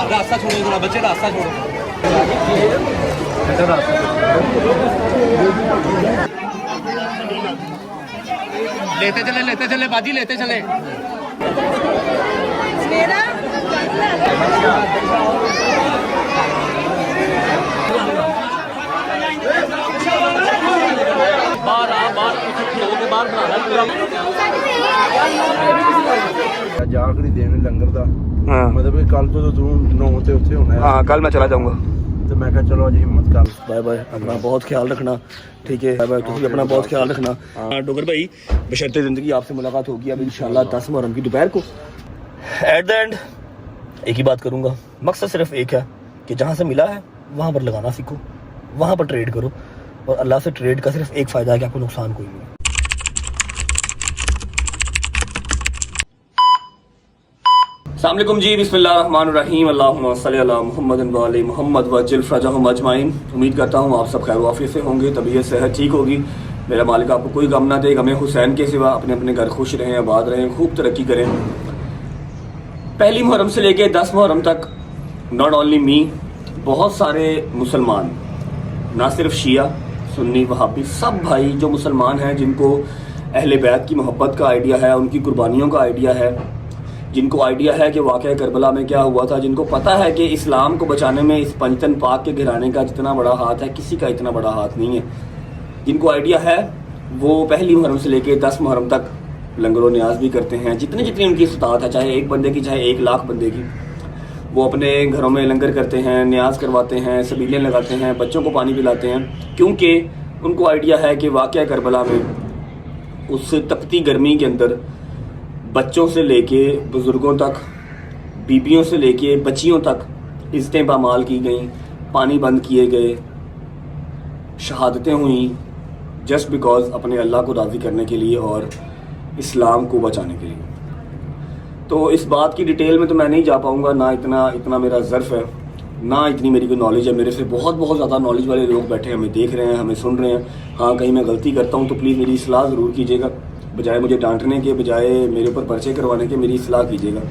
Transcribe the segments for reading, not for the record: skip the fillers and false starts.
रास्ता छोड़ो थोड़ा, बच्चे रास्ता छोड़ो। लेते चले बाजी, लेते चले। आखिरी दिन लंगर का हाँ मतलब कल तो तू 9 ते उत्थे होना है। हाँ कल मैं चला जाऊँगा। तो मैं कहा चलो आज हिम्मत कर। बाय बाय, अपना बहुत ख्याल रखना, ठीक है। बाय बाय, तुम भी अपना बहुत ख्याल रखना। डोगर भाई, बशर्ते ज़िंदगी आपसे मुलाकात होगी अब इंशाल्लाह 10 मुहर्रम की दोपहर को। एट द एंड एक ही बात करूँगा, मकसद सिर्फ एक है कि जहाँ से मिला है वहाँ पर लगाना सीखो, वहाँ पर ट्रेड करो, और अल्लाह से ट्रेड का सिर्फ एक फ़ायदा है कि आपको नुकसान कोई नहीं है। अस्सलाम वालेकुम जी, बिस्मिल्लाहिर्रहमानिर्रहीम, अल्लाहुम्मा सल्ली अला मुहम्मद व अली मुहम्मद व अज्जिल फ़रजहुम अजमाइन। उम्मीद करता हूँ आप सब खैर वाफियत से होंगे, तबीयत सेहत ठीक होगी। मेरा मालिक आपको कोई गम ना दे, गमे हुसैन के सिवा। अपने अपने घर खुश रहें, आबाद रहें, खूब तरक्की करें। पहली मुहर्रम से लेके 10 मुहर्रम तक नॉट ओनली मी, बहुत सारे मुसलमान, ना सिर्फ शिया सुन्नी वहाबी, सब भाई जो मुसलमान हैं, जिनको अहले बैत की मोहब्बत का आइडिया है, उनकी कुर्बानियों का आइडिया है, जिनको आइडिया है कि वाक़या करबला में क्या हुआ था, जिनको पता है कि इस्लाम को बचाने में इस पंजतन पाक के घराने का जितना बड़ा हाथ है, किसी का इतना बड़ा हाथ नहीं है, जिनको आइडिया है, वो पहली मुहर्रम से लेके 10 मुहर्रम तक लंगर न्याज भी करते हैं। जितनी जितनी उनकी इस्तात है, चाहे एक बंदे की चाहे 1 लाख बंदे की, वो अपने घरों में लंगर करते हैं, न्याज करवाते हैं, सबीलें लगाते हैं, बच्चों को पानी पिलाते हैं, क्योंकि उनको आइडिया है कि वाक़या करबला में उस तपती गर्मी के अंदर बच्चों से लेके बुज़ुर्गों तक, बीबियों से लेके बच्चियों तक इज़्ज़तें पामाल की गई, पानी बंद किए गए, शहादतें हुई, जस्ट बिकॉज अपने अल्लाह को राज़ी करने के लिए और इस्लाम को बचाने के लिए। तो इस बात की डिटेल में तो मैं नहीं जा पाऊँगा, ना इतना मेरा ज़र्फ़ है, ना इतनी मेरी कोई नॉलेज है। मेरे से बहुत ज़्यादा नॉलेज वाले लोग बैठे हैं, हमें देख रहे हैं, हमें सुन रहे हैं। हाँ, कहीं मैं गलती करता हूँ तो प्लीज़ मेरी इस्लाह ज़रूर कीजिएगा, बजाय मुझे डांटने के, बजाय मेरे ऊपर पर्चे करवाने के, मेरी इस्लाह कीजिएगा।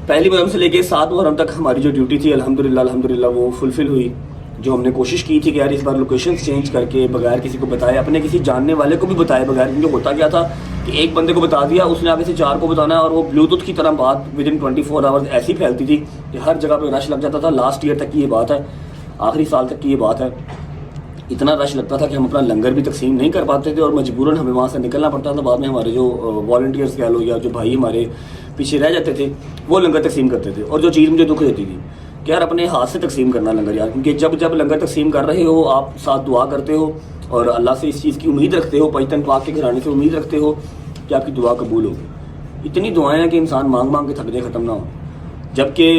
पहली मुहर्रम से लेके 7 मुहर्रम तक हमारी जो ड्यूटी थी अल्हम्दुलिल्लाह वो फुलफ़िल हुई। जो हमने कोशिश की थी कि यार इस बार लोकेशन चेंज करके, बगैर किसी को बताए, अपने किसी जानने वाले को भी बताए बगैर, क्योंकि होता क्या था कि एक बंदे को बता दिया, उसने आगे से 4 को बताना है, और वो ब्लूटूथ की तरह बात विदिन 24 आवर्स ऐसी फैलती थी कि हर जगह पे रश लग जाता था। लास्ट ईयर तक की ये बात है, आखिरी साल तक की ये बात है। इतना रश लगता था कि हम अपना लंगर भी तकसीम नहीं कर पाते थे, और मजबूरन हमें वहाँ से निकलना पड़ता था। बाद में हमारे जो वॉलंटियर्स कह लो या जो भाई हमारे पीछे रह जाते थे, वो लंगर तकसीम करते थे। और जो चीज़ मुझे दुख देती थी कि यार अपने हाथ से तकसीम करना लंगर यार, क्योंकि जब लंगर तकसीम कर रहे हो, आप साथ दुआ करते हो और अल्लाह से इस चीज़ की उम्मीद रखते हो, पंजतन पाक के घराने से उम्मीद रखते हो कि आपकी दुआ कबूल होगी। इतनी दुआएं हैं कि इंसान मांग के थकने ख़त्म ना हो, जबकि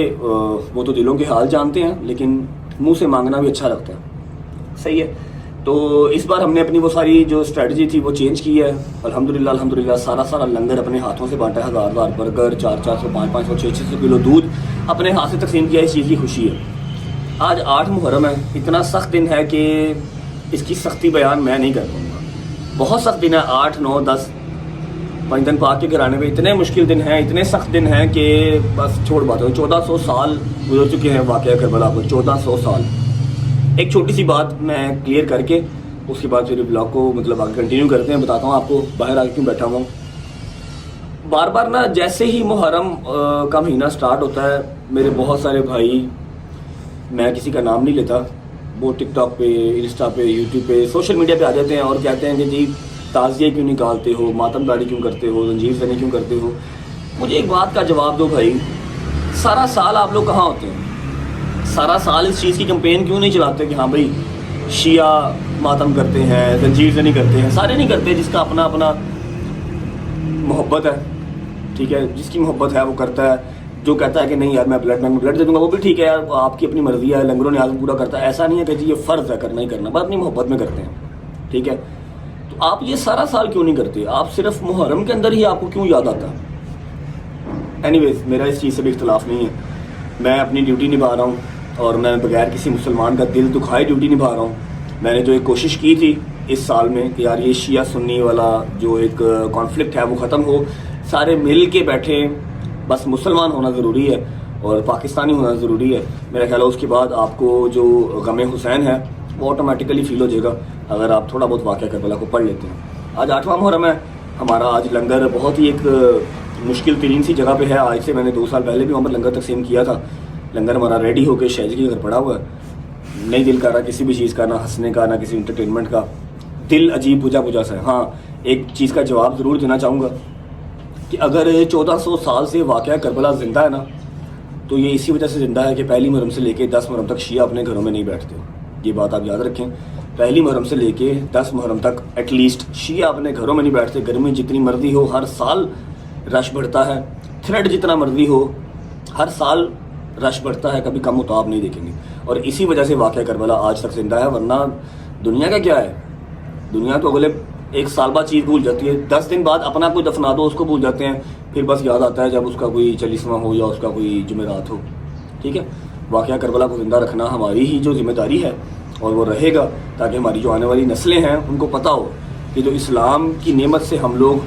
वो तो दिलों के हाल जानते हैं, लेकिन मुँह से मांगना भी अच्छा लगता है। सही है। तो इस बार हमने अपनी वो सारी जो स्ट्रेटजी थी वो चेंज की है। अल्हम्दुलिल्लाह सारा लंगर अपने हाथों से बांटा है। 1000 बर्गर, 400, 500, 600 किलो दूध अपने हाथ से तकसीम किया। इस चीज़ की खुशी है। आज 8 मुहर्रम है, इतना सख्त दिन है कि इसकी सख्ती बयान मैं नहीं कर पाऊँगा। बहुत सख्त दिन है। 8, 9, 10 पंजतन पाक के घराने में इतने मुश्किल दिन हैं, इतने सख्त दिन हैं कि बस छोड़ बात हो। 1400 साल गुजर चुके हैं वाक़या करबला को, 1400 साल। एक छोटी सी बात मैं क्लियर करके उसके बाद फिर ब्लॉग को मतलब आगे कंटिन्यू करते हैं। बताता हूँ आपको बाहर आके क्यों बैठा हुआ हूँ। बार ना जैसे ही मुहर्रम का महीना स्टार्ट होता है, मेरे बहुत सारे भाई, मैं किसी का नाम नहीं लेता, वो टिकटॉक पे, इंस्टा पे, यूट्यूब पे, सोशल मीडिया पे आ जाते हैं और कहते हैं कि जी ताज़िए क्यों निकालते हो, मातमदारी क्यों करते हो, जंजीर ज़नी क्यों करते हो। मुझे एक बात का जवाब दो भाई, सारा साल आप लोग कहाँ होते हैं? सारा साल इस चीज़ की कैंपेन क्यों नहीं चलाते कि हाँ भाई शिया मातम करते हैं, जंजीर ज़नी करते हैं? सारे नहीं करते, जिसका अपना अपना मोहब्बत है, ठीक है, जिसकी मोहब्बत है वो करता है। जो कहता है कि नहीं यार मैं ब्लड दे दूंगा, वो भी ठीक है यार, आपकी अपनी मर्जी है, लंगरों ने आज़म पूरा करता है। ऐसा नहीं है कि जी ये फ़र्ज़ है करना ही करना, बस अपनी मोहब्बत में करते हैं, ठीक है। तो आप ये सारा साल क्यों नहीं करते? आप सिर्फ मुहर्रम के अंदर ही आपको क्यों याद आता है? एनीवेज, मेरा इस चीज़ से भी इख्तलाफ नहीं है। मैं अपनी ड्यूटी निभा रहा हूँ और मैं बगैर किसी मुसलमान का दिल दुखाए ड्यूटी निभा रहा हूँ। मैंने जो एक कोशिश की थी इस साल में कि यार ये शिया सुन्नी वाला जो एक कॉन्फ्लिक्ट है वो ख़त्म हो, सारे मिल के बैठे, बस मुसलमान होना ज़रूरी है और पाकिस्तानी होना ज़रूरी है। मेरा ख्याल है उसके बाद आपको जो गम हुसैन है वो ऑटोमेटिकली फील हो जाएगा अगर आप थोड़ा बहुत वाक़या करबला को पढ़ लेते हैं। आज 8वां मुहर्रम है हमारा। आज लंगर बहुत ही एक मुश्किल तरीन सी जगह पे है। आज से मैंने 2 साल पहले भी वहाँ पर लंगर तकसीम किया था। लंगर हमारा रेडी होकर शहजी के घर पड़ा हुआ है। नहीं दिल कर रहा किसी भी चीज़ का, ना हंसने का, ना किसी इंटरटेनमेंट का। दिल अजीब बुझा बुझा सा है। हाँ, एक चीज़ का जवाब ज़रूर देना चाहूँगा कि अगर 1400 साल से वाक़या करबला ज़िंदा है ना, तो ये इसी वजह से ज़िंदा है कि पहली मुहर्रम से लेके 10 मुहर्रम तक शिया अपने घरों में नहीं बैठते। ये बात आप याद रखें। पहली मुहर्रम से लेके 10 मुहर्रम तक एटलीस्ट शिया अपने घरों में नहीं बैठते। गर्मी जितनी मर्जी हो, हर साल रश बढ़ता है। थ्रेड जितना मर्जी हो, हर साल रश बढ़ता है। कभी कम होता आप नहीं देखेंगे। और इसी वजह से वाक़या करबला आज तक जिंदा है। वरना दुनिया का क्या है, दुनिया तो अगले 1 साल बाद चीज़ भूल जाती है। 10 दिन बाद अपना कोई दफना दो उसको भूल जाते हैं। फिर बस याद आता है जब उसका कोई 40वां हो या उसका कोई जुमेरात हो। ठीक है, वाक़या करबला को ज़िंदा रखना हमारी ही जो जिम्मेदारी है और वो रहेगा, ताकि हमारी जो आने वाली नस्लें हैं उनको पता हो कि जो इस्लाम की नेमत से हम लोग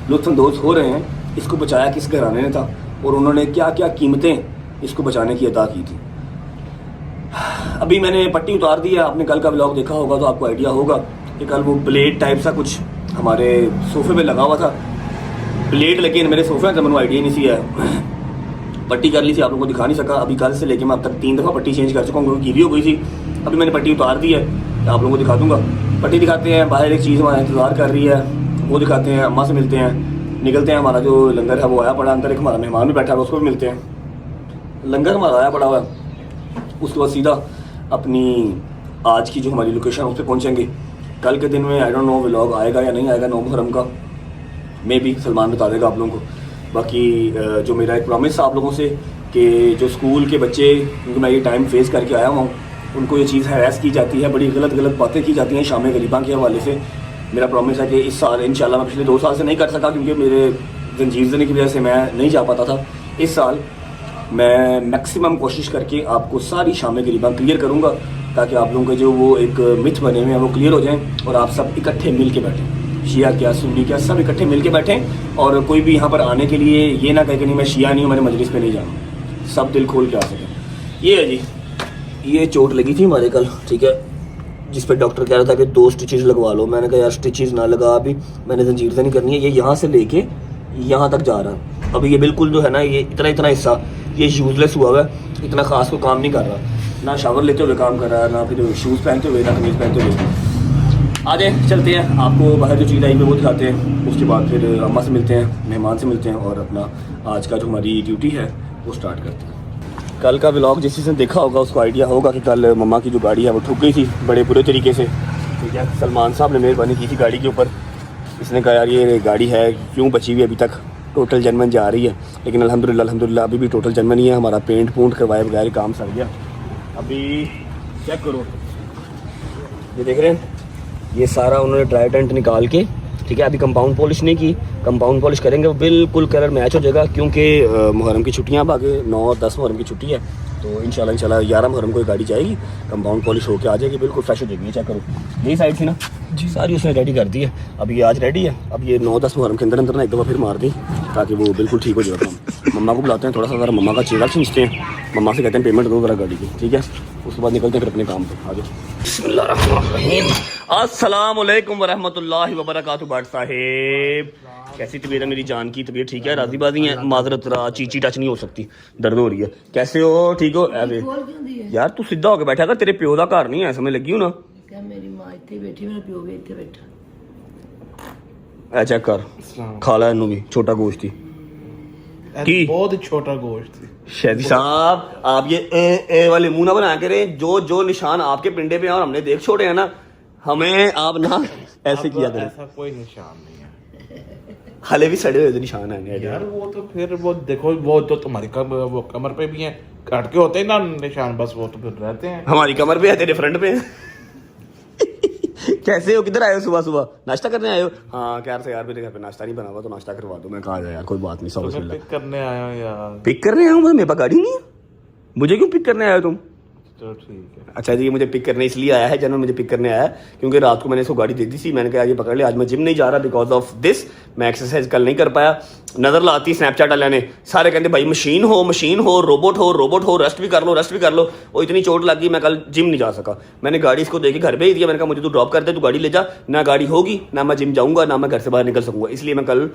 लुत्फ़अंदोज़ हो रहे हैं, इसको बचाया किस घराने ने था और उन्होंने क्या क्या कीमतें इसको बचाने की अदा की थी। अभी मैंने पट्टी उतार दी है। आपने कल का व्लॉग देखा होगा तो आपको आइडिया होगा कि कल वो ब्लेड टाइप सा कुछ हमारे सोफे पे लगा हुआ था। ब्लेड लेकिन मेरे सोफे का मैंने आइडिया नहीं सी है। पट्टी कर ली थी, आप लोगों को दिखा नहीं सका। अभी कल से लेके मैं अब तक 3 दफ़ा पट्टी चेंज कर चुका हूँ क्योंकि गीली हो गई थी। अभी मैंने पट्टी उतार दी है, आप लोगों को दिखा दूंगा। पट्टी दिखाते हैं। बाहर एक चीज़ हमारा इंतज़ार कर रही है, वो दिखाते हैं। अम्मा से मिलते हैं, निकलते हैं। हमारा जो लंगर है वो आया पड़ा, अंदर एक हमारा मेहमान भी बैठा है, उसको भी मिलते हैं। लंगर हमारा आया पड़ा हुआ है। उसके बाद सीधा अपनी आज की जो हमारी लोकेशन उस पर पहुँचेंगे। कल के दिन में आई डोंट नो व्लॉग आएगा या नहीं आएगा 9 मुहर्रम का, मे बी सलमान बता देगा आप लोगों को। बाकी जो मेरा एक प्रॉमिस था आप लोगों से कि जो स्कूल के बच्चे, क्योंकि मैं ये टाइम फेस करके आया हूँ, उनको ये चीज़ हैरास की जाती है, बड़ी गलत बातें की जाती हैं शाम गरीबा के हवाले से। मेरा प्रॉमिस है कि इस साल इंशाल्लाह, मैं पिछले 2 साल से नहीं कर सका क्योंकि मेरे जंजीर देने की वजह से मैं नहीं जा पाता था। इस साल मैं मैक्सिमम कोशिश करके आपको सारी शाम गरीबा क्लियर करूँगा ताकि आप लोगों के जो वो एक मिथ बने हुए हैं वो क्लियर हो जाएं और आप सब इकट्ठे मिल के बैठें। शिया क्या, सुन्नी क्या, सब इकट्ठे मिल के बैठें और कोई भी यहाँ पर आने के लिए ये ना कहे कि नहीं मैं शिया नहीं हूँ, मैंने मजलिस पे नहीं जाना। सब दिल खोल के आ सकें। ये है जी, ये चोट लगी थी हमारे कल, ठीक है, जिस पर डॉक्टर कह रहा था कि 2 स्टिचेस लगवा लो। मैंने कहा यार स्टिचेस ना लगा, अभी मैंने जंजीर से नहीं करनी है। ये यहाँ से लेके यहाँ तक जा रहा है। अभी ये बिल्कुल जो है ना, ये इतना हिस्सा ये यूजलेस हुआ है, इतना खास कोई काम नहीं कर रहा। ना शावर लेते हुए काम कर रहा है, ना फिर शूज़ पहनते हुए, ना कमीज़ पहनते हुए। आ जाए चलते हैं, आपको बाहर जो चीज़ आई है वो दिखाते हैं। उसके बाद फिर अम्मा से मिलते हैं, मेहमान से मिलते हैं और अपना आज का जो हमारी ड्यूटी है वो स्टार्ट करते हैं। कल का व्लॉग जिस जिसने देखा होगा उसको आइडिया होगा कि कल मम्मा की जो गाड़ी है वो ठुक गई थी बड़े बुरे तरीके से। ठीक है, सलमान साहब ने मेहरबानी की थी गाड़ी के ऊपर। इसने कहा यार ये गाड़ी है क्यों बची हुई अभी तक, टोटल जनमन जा रही है। लेकिन अल्हम्दुलिल्लाह अभी भी टोटल जनमन ही है। हमारा पेंट पूंट करवाए बगैर काम सर गया। अभी चेक करो, ये देख रहे हैं, ये सारा उन्होंने ट्राई टेंट निकाल के, ठीक है, अभी कंपाउंड पॉलिश नहीं की, कंपाउंड पॉलिश करेंगे वो बिल्कुल कलर मैच हो जाएगा क्योंकि मुहर्रम की छुट्टियाँ अब आगे 9 और 10 मुहर्रम की छुट्टी है। तो इंशाल्लाह 11 मुहर्रम को गाड़ी जाएगी, कंपाउंड पॉलिश होकर आ जाएगी, बिल्कुल फ्रेश हो जाएगी। चेक करो, यही साइड थी ना जी, सारी उसने रेडी कर दी है। अब ये आज रेडी है। अब ये 9-10 मुहर्रम के अंदर ना एक दफ़ा फिर मार दी ताकि वो बिल्कुल ठीक हो जाएगा। मम्मा को बुलाते हैं, थोड़ा सा ज़रा मम्मा का चेहरा खींचते हैं, मम्मा से कहते हैं पेमेंट दो ज़रा गाड़ी की, ठीक है। उसके बाद निकलते हैं फिर अपने काम पे। आगे अस्सलाम वालेकुम वरहमतुल्लाहि वबरकातुहू। बाट साहेब कैसी तबीयत है मेरी जान की? तबीयत ठीक है, राजी बाजी है? माजरत चीची टच नहीं हो सकती, दर्द हो रही है। कैसे हो? ठीक हो? यार तू सीधा होकर बैठा कर, तेरे प्यो का घर नहीं है, समझ लगी हो ना? मेरी मां इत्थे बैठी, मेरा प्यो भी इत्थे बैठा। ए चेक कर, खा ला इन्हों भी, छोटा गोश्त थी की, बहुत छोटा गोश्त थी। शहदी साहब आप ये ए वाले मुंह ना बना के रहे, जो निशान आपके पिंडे पे हैं और हमने देख छोड़े हैं ना, हमें आप ना ऐसे किया करें। ऐसा कोई निशान नहीं है, हाले भी सड़े हुए निशान है यार। वो तो फिर वो देखो, वो तो तुम्हारी वो कमर पे भी है, काट के होते हैं ना निशान, बस वो तो फिर रहते हैं। हमारी कमर पे है, तेरे फ्रंट पे है। कैसे हो? किधर आए हो? सुबह सुबह नाश्ता करने आए हो? हाँ, कह रहे थे यार मेरे घर पे नाश्ता नहीं बना हुआ तो नाश्ता करवा दो। मैं कहा यार कोई बात नहीं, सब पिक करने आया हूँ यार। पिक करने आया हूँ? मेरे पास गाड़ी नहीं है, मुझे क्यों पिक करने आए हो तुम? तो ठीक है। अच्छा जी, मुझे पिक करने इसलिए आया है, जनरल मुझे पिक करने आया है क्योंकि रात को मैंने इसको गाड़ी दे दी थी। मैंने कहा ये पकड़ ले, आज मैं जिम नहीं जा रहा बिकॉज ऑफ दिस, मैं एक्सरसाइज कल नहीं कर पाया। नजर लाती स्नैपचैट वाले ने, सारे कहते भाई मशीन हो, रोबोट हो, रेस्ट भी कर लो। और इतनी चोट लग गई, मैं कल जिम नहीं जा सका। मैंने गाड़ी इसको देके घर भेज दिया। मैंने कहा मुझे तू ड्रॉप कर दे, तू गाड़ी ले जा। ना गाड़ी होगी, ना मैं जिम जाऊंगा, ना मैं घर से बाहर निकल सकूंगा। इसलिए मैं कल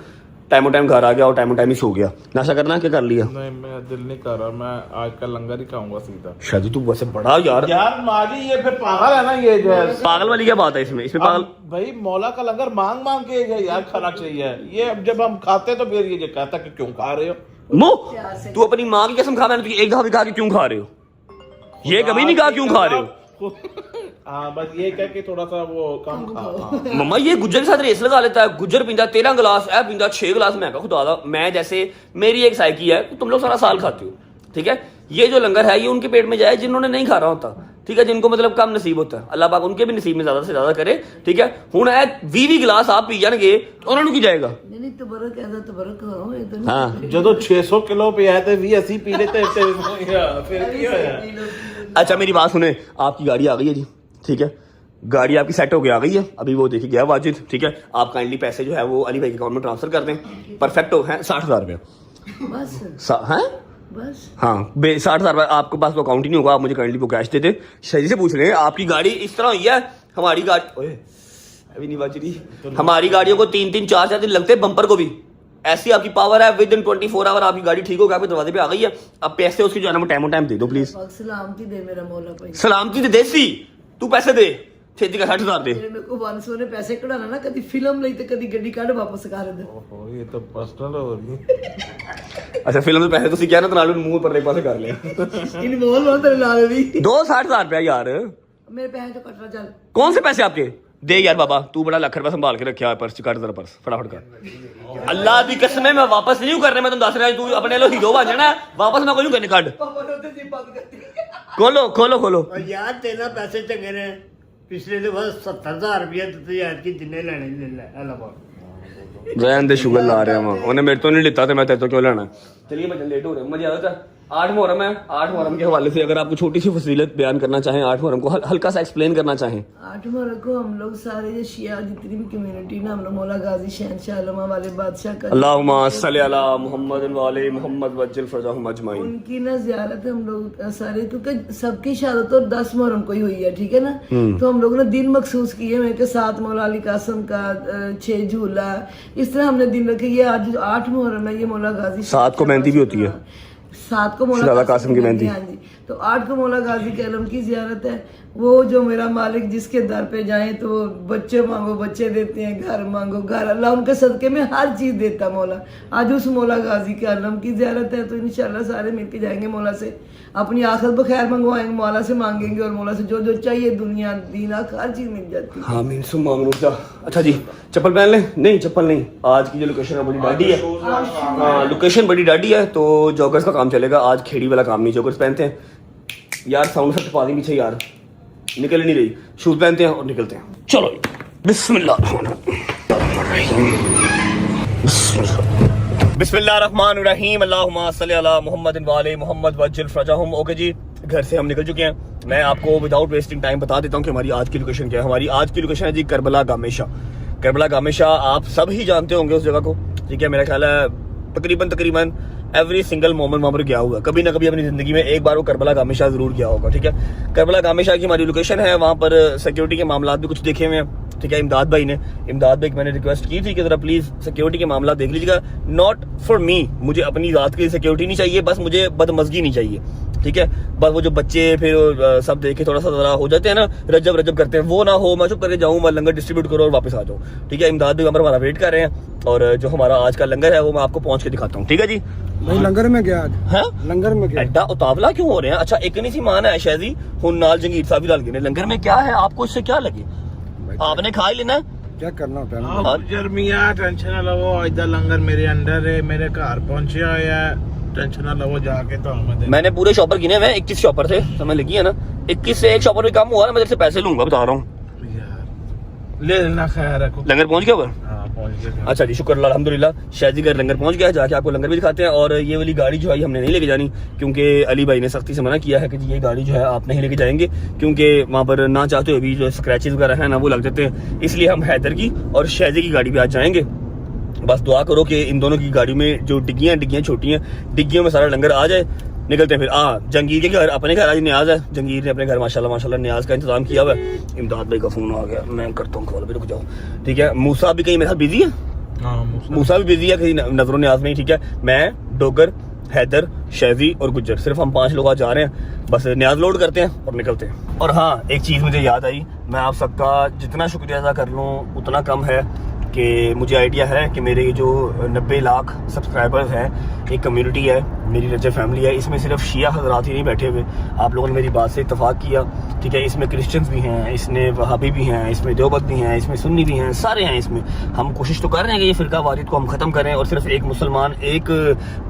टाइम घर आ गया और टाइम ही सो गया। नाश्ता करना क्या कर लिया? नहीं, मैं दिल नहीं कर रहा, मैं आज का लंगर ही खाऊंगा सीधा। शादी तू वैसे बड़ा यार माजी ये फिर पागल है ना, ये जो है पागल वाली क्या बात है इसमें पागल भाई मौला का लंगर मांग के यार खाना चाहिए। ये अब जब हम खाते तो फिर ये कहता कि क्यों खा रहे हो मुंह, तू अपनी माँ की कसम खा, मैंने तुझे एक दफा भी कहा कि क्यों खा रहे हो? ये कभी नहीं कहा क्यों खा रहे हो। हाँ बस ये कह के थोड़ा सा वो कम खा। मम्मा ये गुज्जर के साथ रेस लगा लेता है। गुज्जर पींदा 13 गिलास, ऐ पींदा 6 गिलास। मैं कहा खुदा, मैं जैसे मेरी एक साइकी है, तुम लोग सारा साल खाते हो, ठीक है। ये जो लंगर है ये उनके पेट में जाए जिन्होंने नहीं खा रहा होता, ठीक है, जिनको मतलब कम नसीब होता है। अल्लाह पाक उनके भी नसीब में ज्यादा से ज्यादा करे, ठीक है। हुण ऐ 20 गिलास आप पी जाएंगे उन्होंने की जाएगा। नहीं तबरक ऐसा तबरक करो ये तो हाँ जो 600 किलो पे आए थे 20-80 पी लेते फिर अच्छा मेरी बात सुने, आपकी गाड़ी आ गई है जी, ठीक है, गाड़ी आपकी सेट होके आ गई है। अभी वो देखिए गया वाजिद, ठीक है। आप काइंडली पैसे जो है वो अली भाई के अकाउंट में ट्रांसफर कर दें। परफेक्ट हो है 60,000 रुपया बस है बस। हाँ 60,000 रुपया आपके पास वो अकाउंट ही नहीं होगा, आप मुझे काइंडली वो कैश दे दे। सही से पूछ रहे हैं, आपकी गाड़ी इस तरह हुई है, हमारी गाड़ी ओए अभी नहीं बच रही। हमारी गाड़ियों को 3-3 4-4 दिन लगते हैं बम्पर को भी। ऐसी आपकी पावर है, विद इन 24 आवर आपकी गाड़ी ठीक होकर आपके दरवाजे पे आ गई है। अब पैसे उसकी जो है ना टाइम दे दो प्लीज। सलामती दे मेरा मौला भाई, सलामती दे देसी, तू पैसे दे छेती का 60,000 दे। मेरे को 500 ने पैसे कढ़ाना ना, कभी फिल्म ली तो कभी गड्डी काट वापस कर दे। ओहो ये तो पर्सनल हो गई। अच्छा फिल्म में पैसे तुसी क्या ना तनालू मुंह पर एक पासे कर ले। इन बोल हो तेरे लाल भी 60,000 रुपया यार, मेरे पैसे तो कटना चल। कौन से पैसे आपके? दे यार बाबा, तू बड़ा लाख रुपया संभाल के रखा है, पर्स काट जरा पर्स फटाफट कर। अल्लाह की कसम है मैं वापस नहीं कर रहा, मैं तुम दस रहा तू अपने लो हीरो बन जाना, वापस मैं कोई करने काट। खोलो यार तेरा पैसे चंगे ने, पिछले दफा 70,000 रुपया दिते यार की जिन्ने लेने ले ले अलावा रहन दे, शुगर ला रहा हूं, उन्हें मेरे तो नहीं लेता तो मैं तेरे तो क्यों लेना। चलिए मैं लेट हो रहा हूं, मुझे याद था 8 मुहर्रम है। 8 मुहर्रम के हवाले से अगर आपको छोटी सी फजीलत बयान करना चाहें, 8 मुहर्रम को हल्का सा एक्सप्लेन करना चाहें। 8 मुहर्रम को हम लोग सारे जो शिया जितनी भी कम्युनिटी ना, हम लोग मौला गाजी शहनशाह आलमा वाले बादशाह का अल्लाहुम्मा सल्ली अला मुहम्मद व आले मुहम्मद वज्जिल फरजहुम अजमाइन, उनकी ना ज़ियारत हम लोग सारे, क्योंकि सबकी शहादत तो 10 मुहर्रम को ही हुई है, ठीक है ना। तो हम लोग ने दिन मखसूस किए, मेरे के 7 मौला अली कासम का, 6 झूला, इस तरह हमने दिन रखे। ये आज 8 मुहर्रम है, ये मौला गाजी 7 को मेहंदी भी होती है, 7 को मौला कासिम की मेहंदी। हाँ जी, तो 8 को मौला गाजी के आलम की जियारत है। वो जो मेरा मालिक जिसके दर पे जाए तो वो बच्चे मांगो बच्चे देते हैं, घर मांगो घर, अल्लाह उनके सदके में हर चीज देता मौला। आज उस मौला गाजी के आलम की जियारत है, तो इंशाल्लाह सारे मिलके जाएंगे मौला से, अपनी आखिरत बखैर मंगवाएंगे, मौला से मांगेंगे और मौला से जो जो चाहिए दुनिया दीन हर चीज मिल जाती है। आमीन सुम्मा आमीन। अच्छा जी चप्पल पहन ले? नहीं चप्पल नहीं, आज की जो लोकेशन है बड़ी डाडी है। हाँ लोकेशन बड़ी डाडी है, तो जॉगर्स का काम चलेगा आज, खेड़ी वाला काम नहीं। जॉगर्स पहनते हैं यार, साउंड सब छपा दी पीछे यार, निकल नहीं रही। शूज पहनते हैं और निकलते हैं। चलो बिस्मिल्लाहिर्रहमानिर्रहीम, अल्लाहुम्मा सल्ली अला मुहम्मद व आले मुहम्मद वज्जिल फरजहुम। ओके जी, घर से हम निकल चुके हैं। मैं आपको विदाउट वेस्टिंग टाइम बता देता हूँ कि हमारी आज की लोकेशन क्या है। हमारी आज की लोकेशन है जी करबला गामेशा। करबला गामेशा आप सब ही जानते होंगे उस जगह को, ठीक है। मेरा ख्याल है तकरीबन एवरी सिंगल मोमेंट वहाँ पर गया होगा, कभी ना कभी अपनी जिंदगी में एक बार वो करबला गामेशा जरूर गया होगा, ठीक है। करबला गामेशा की हमारी लोकेशन है, वहाँ पर सिक्योरिटी के मामला भी कुछ देखे हुए हैं, ठीक है। इमदाद भाई की मैंने रिक्वेस्ट की थी कि जरा प्लीज सिक्योरिटी के मामला देख लीजिएगा। नॉट फॉर मी, मुझे अपनी रात की सिक्योरिटी नहीं चाहिए, बस मुझे बदमजगी नहीं चाहिए, ठीक है। बस वो जो बच्चे फिर सब देखे थोड़ा सा जरा हो जाते हैं ना, रजब करते हैं, वो ना हो। मैं चुप करके जाऊँ, मैं लंगर डिस्ट्रीब्यूट करो और वापस आ जाऊँ, ठीक है। इमदाद भाई हमारा वेट कर रहे हैं, और जो हमारा आज का लंगर है वो मैं आपको पहुंच के दिखाता हूँ, ठीक है जी। भाई लंगर में गया आज, हाँ लंगर में गया एड्डा उतावला क्यों हो रहे हैं? अच्छा एक नहीं सी मान है शहजी हुन नाल जंगीर साहब भी डाल गए लंगर में, क्या है आपको इससे क्या लगे? आपने खा ही लेना है, क्या करना होता है। जर्मिया टेंशन ना लो, इधर लंगर मेरे अंडर है, मेरे घर पहुंचा है, टेंशन ना लो जाके। तो मैंने पूरे शॉपर गिने हुए, 21 शॉपर थे, समझ लगी है ना। 21 से एक शॉपर भी कम हुआ ना, मैं तेरे से पैसे लूंगा, बता रहा हूँ। ले लेना, खैर रखो। लंगर पहुंच गया ऊपर? हाँ अच्छा जी, शुक्र अल्लाह, अल्हम्दुलिल्लाह। शादी का लंगर पहुंच गया है, जाके आपको लंगर भी दिखाते हैं। और ये वाली गाड़ी जो है हमने नहीं लेके जानी, क्योंकि अली भाई ने सख्ती से मना किया है कि ये गाड़ी जो है आप नहीं लेके जाएंगे, क्योंकि वहाँ पर ना चाहते हुए भी जो स्क्रैचेस वगैरह हैं ना वो लग जाते हैं। इसलिए हम हैदर की और शादी की गाड़ी पे आज जाएंगे। बस दुआ करो कि इन दोनों की गाड़ी में जो डिग्गियाँ छोटी हैं, डिग्गियों में सारा लंगर आ जाए। निकलते हैं फिर। जंगीर के घर, अपने घर आज न्याज है, जंगीर ने अपने घर माशाल्लाह न्याज का इंतजाम किया हुआ है। इमदाद भाई का फोन आ गया, मैं करता हूँ कॉल भी, रुक जाओ। ठीक है, मूसा भी कहीं मेरे साथ बिजी है, मूसा भी बिजी है कहीं नजरों न्याज नहीं। ठीक है, मैं, डोगर, हैदर, शैजी और गुज्जर, सिर्फ हम 5 लोग आज जा रहे हैं। बस न्याज लोड करते हैं और निकलते हैं। और हाँ, एक चीज़ मुझे याद आई, मैं आप सबका जितना शुक्रिया अदा कर लूँ उतना कम है कि मुझे आइडिया है कि मेरे जो 90 लाख सब्सक्राइबर्स हैं, एक कम्युनिटी है, मेरी रजा फैमिली है, इसमें सिर्फ शिया हजरात ही नहीं बैठे हुए। आप लोगों ने मेरी बात से इत्तेफाक किया। ठीक है, इसमें क्रिश्चियंस भी हैं, इसमें वहाबी भी हैं, इसमें देवबंद भी हैं, इसमें सुन्नी भी हैं, सारे हैं इसमें। हम कोशिश तो कर रहे हैं कि ये फ़िरका वारियत को हम ख़त्म करें और सिर्फ एक मुसलमान, एक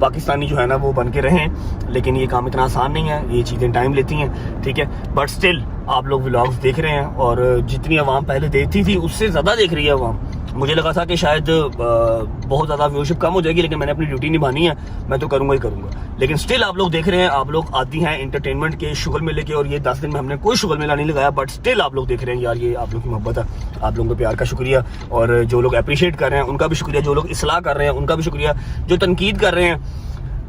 पाकिस्तानी जो है ना वो बन के रहें। लेकिन ये काम इतना आसान नहीं है, ये चीज़ें टाइम लेती हैं। ठीक है, बट स्टिल आप लोग व्लॉग्स देख रहे हैं और जितनी आवाम पहले देखती थी उससे ज़्यादा देख रही है आवाम। मुझे लगा था कि शायद बहुत ज़्यादा व्यूअरशिप कम हो जाएगी, लेकिन मैंने अपनी ड्यूटी निभानी है, मैं तो करूँगा ही करूँगा। लेकिन स्टिल आप लोग देख रहे हैं, आप लोग आती हैं एंटरटेनमेंट के शुगल मेले के, और ये 10 दिन में हमने कोई शुगल मेला नहीं लगाया, बट स्टिल आप लोग देख रहे हैं। यार ये आप लोग की मोहब्बत है, आप लोगों के प्यार का शुक्रिया। और जो लोग अप्रिशिएट कर रहे हैं उनका भी शुक्रिया, जो लोग इस्लाह कर रहे हैं उनका भी शुक्रिया, जो तनकीद कर रहे हैं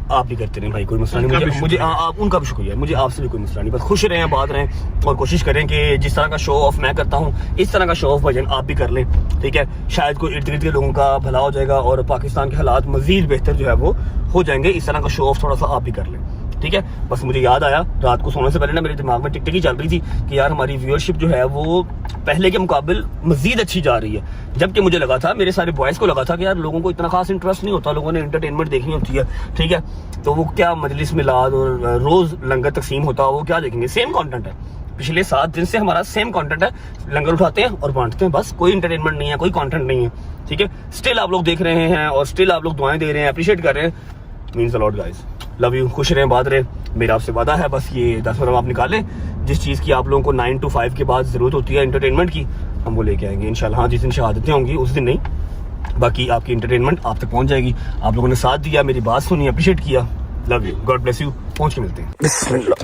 आप भी करते रहें भाई, कोई मसला नहीं। मुझे आप उनका भी शुक्रिया, मुझे आपसे भी कोई मसला नहीं। बस खुश रहें, बात रहें और कोशिश करें कि जिस तरह का शो ऑफ मैं करता हूँ इस तरह का शो ऑफ भजन आप भी कर लें। ठीक है, शायद कोई इर्द गिर्द के लोगों का भला हो जाएगा और पाकिस्तान के हालात मजीद बेहतर जो है वो हो जाएंगे। इस तरह का शो ऑफ थोड़ा सा आप भी कर लें। ठीक है, बस मुझे याद आया रात को सोने से पहले ना मेरे दिमाग में टिक टिक ही चल रही थी कि यार हमारी व्यूअरशिप जो है वो पहले के मुकाबले मजीद अच्छी जा रही है। जबकि मुझे लगा था, मेरे सारे बॉयज़ को लगा था कि यार लोगों को इतना खास इंटरेस्ट नहीं होता, लोगों ने एंटरटेनमेंट देखनी होती है। ठीक है, तो वो क्या मजलिस मिलाद और रोज़ लंगर तकसीम होता है, वो क्या देखेंगे? सेम कंटेंट है, पिछले 7 दिन से हमारा सेम कंटेंट है, लंगर उठाते हैं और बांटते हैं, बस कोई एंटरटेनमेंट नहीं है, कोई कंटेंट नहीं है। ठीक है, स्टिल आप लोग देख रहे हैं और स्टिल आप लोग दुआएं दे रहे हैं, अप्रिशिएट कर रहे हैं, means a lot guys. Love you, खुश रहें, बात रहे। मेरा आपसे वादा है, बस ये 10 मिनट आप निकालें, जिस चीज़ की आप लोगों को 9 to 5 के बाद ज़रूरत होती है एंटरटेनमेंट की, हम वो लेके आएंगे इंशाल्लाह। हाँ, जिस दिन शहादतें होंगी उस दिन नहीं, बाकी आपकी एंटरटेनमेंट आप तक पहुंच जाएगी। आप लोगों ने साथ दिया, मेरी बात सुनी, अप्रिशिएट किया, love you, God bless you. पहुंच के मिलते हैं। बिस्मिल्लाह,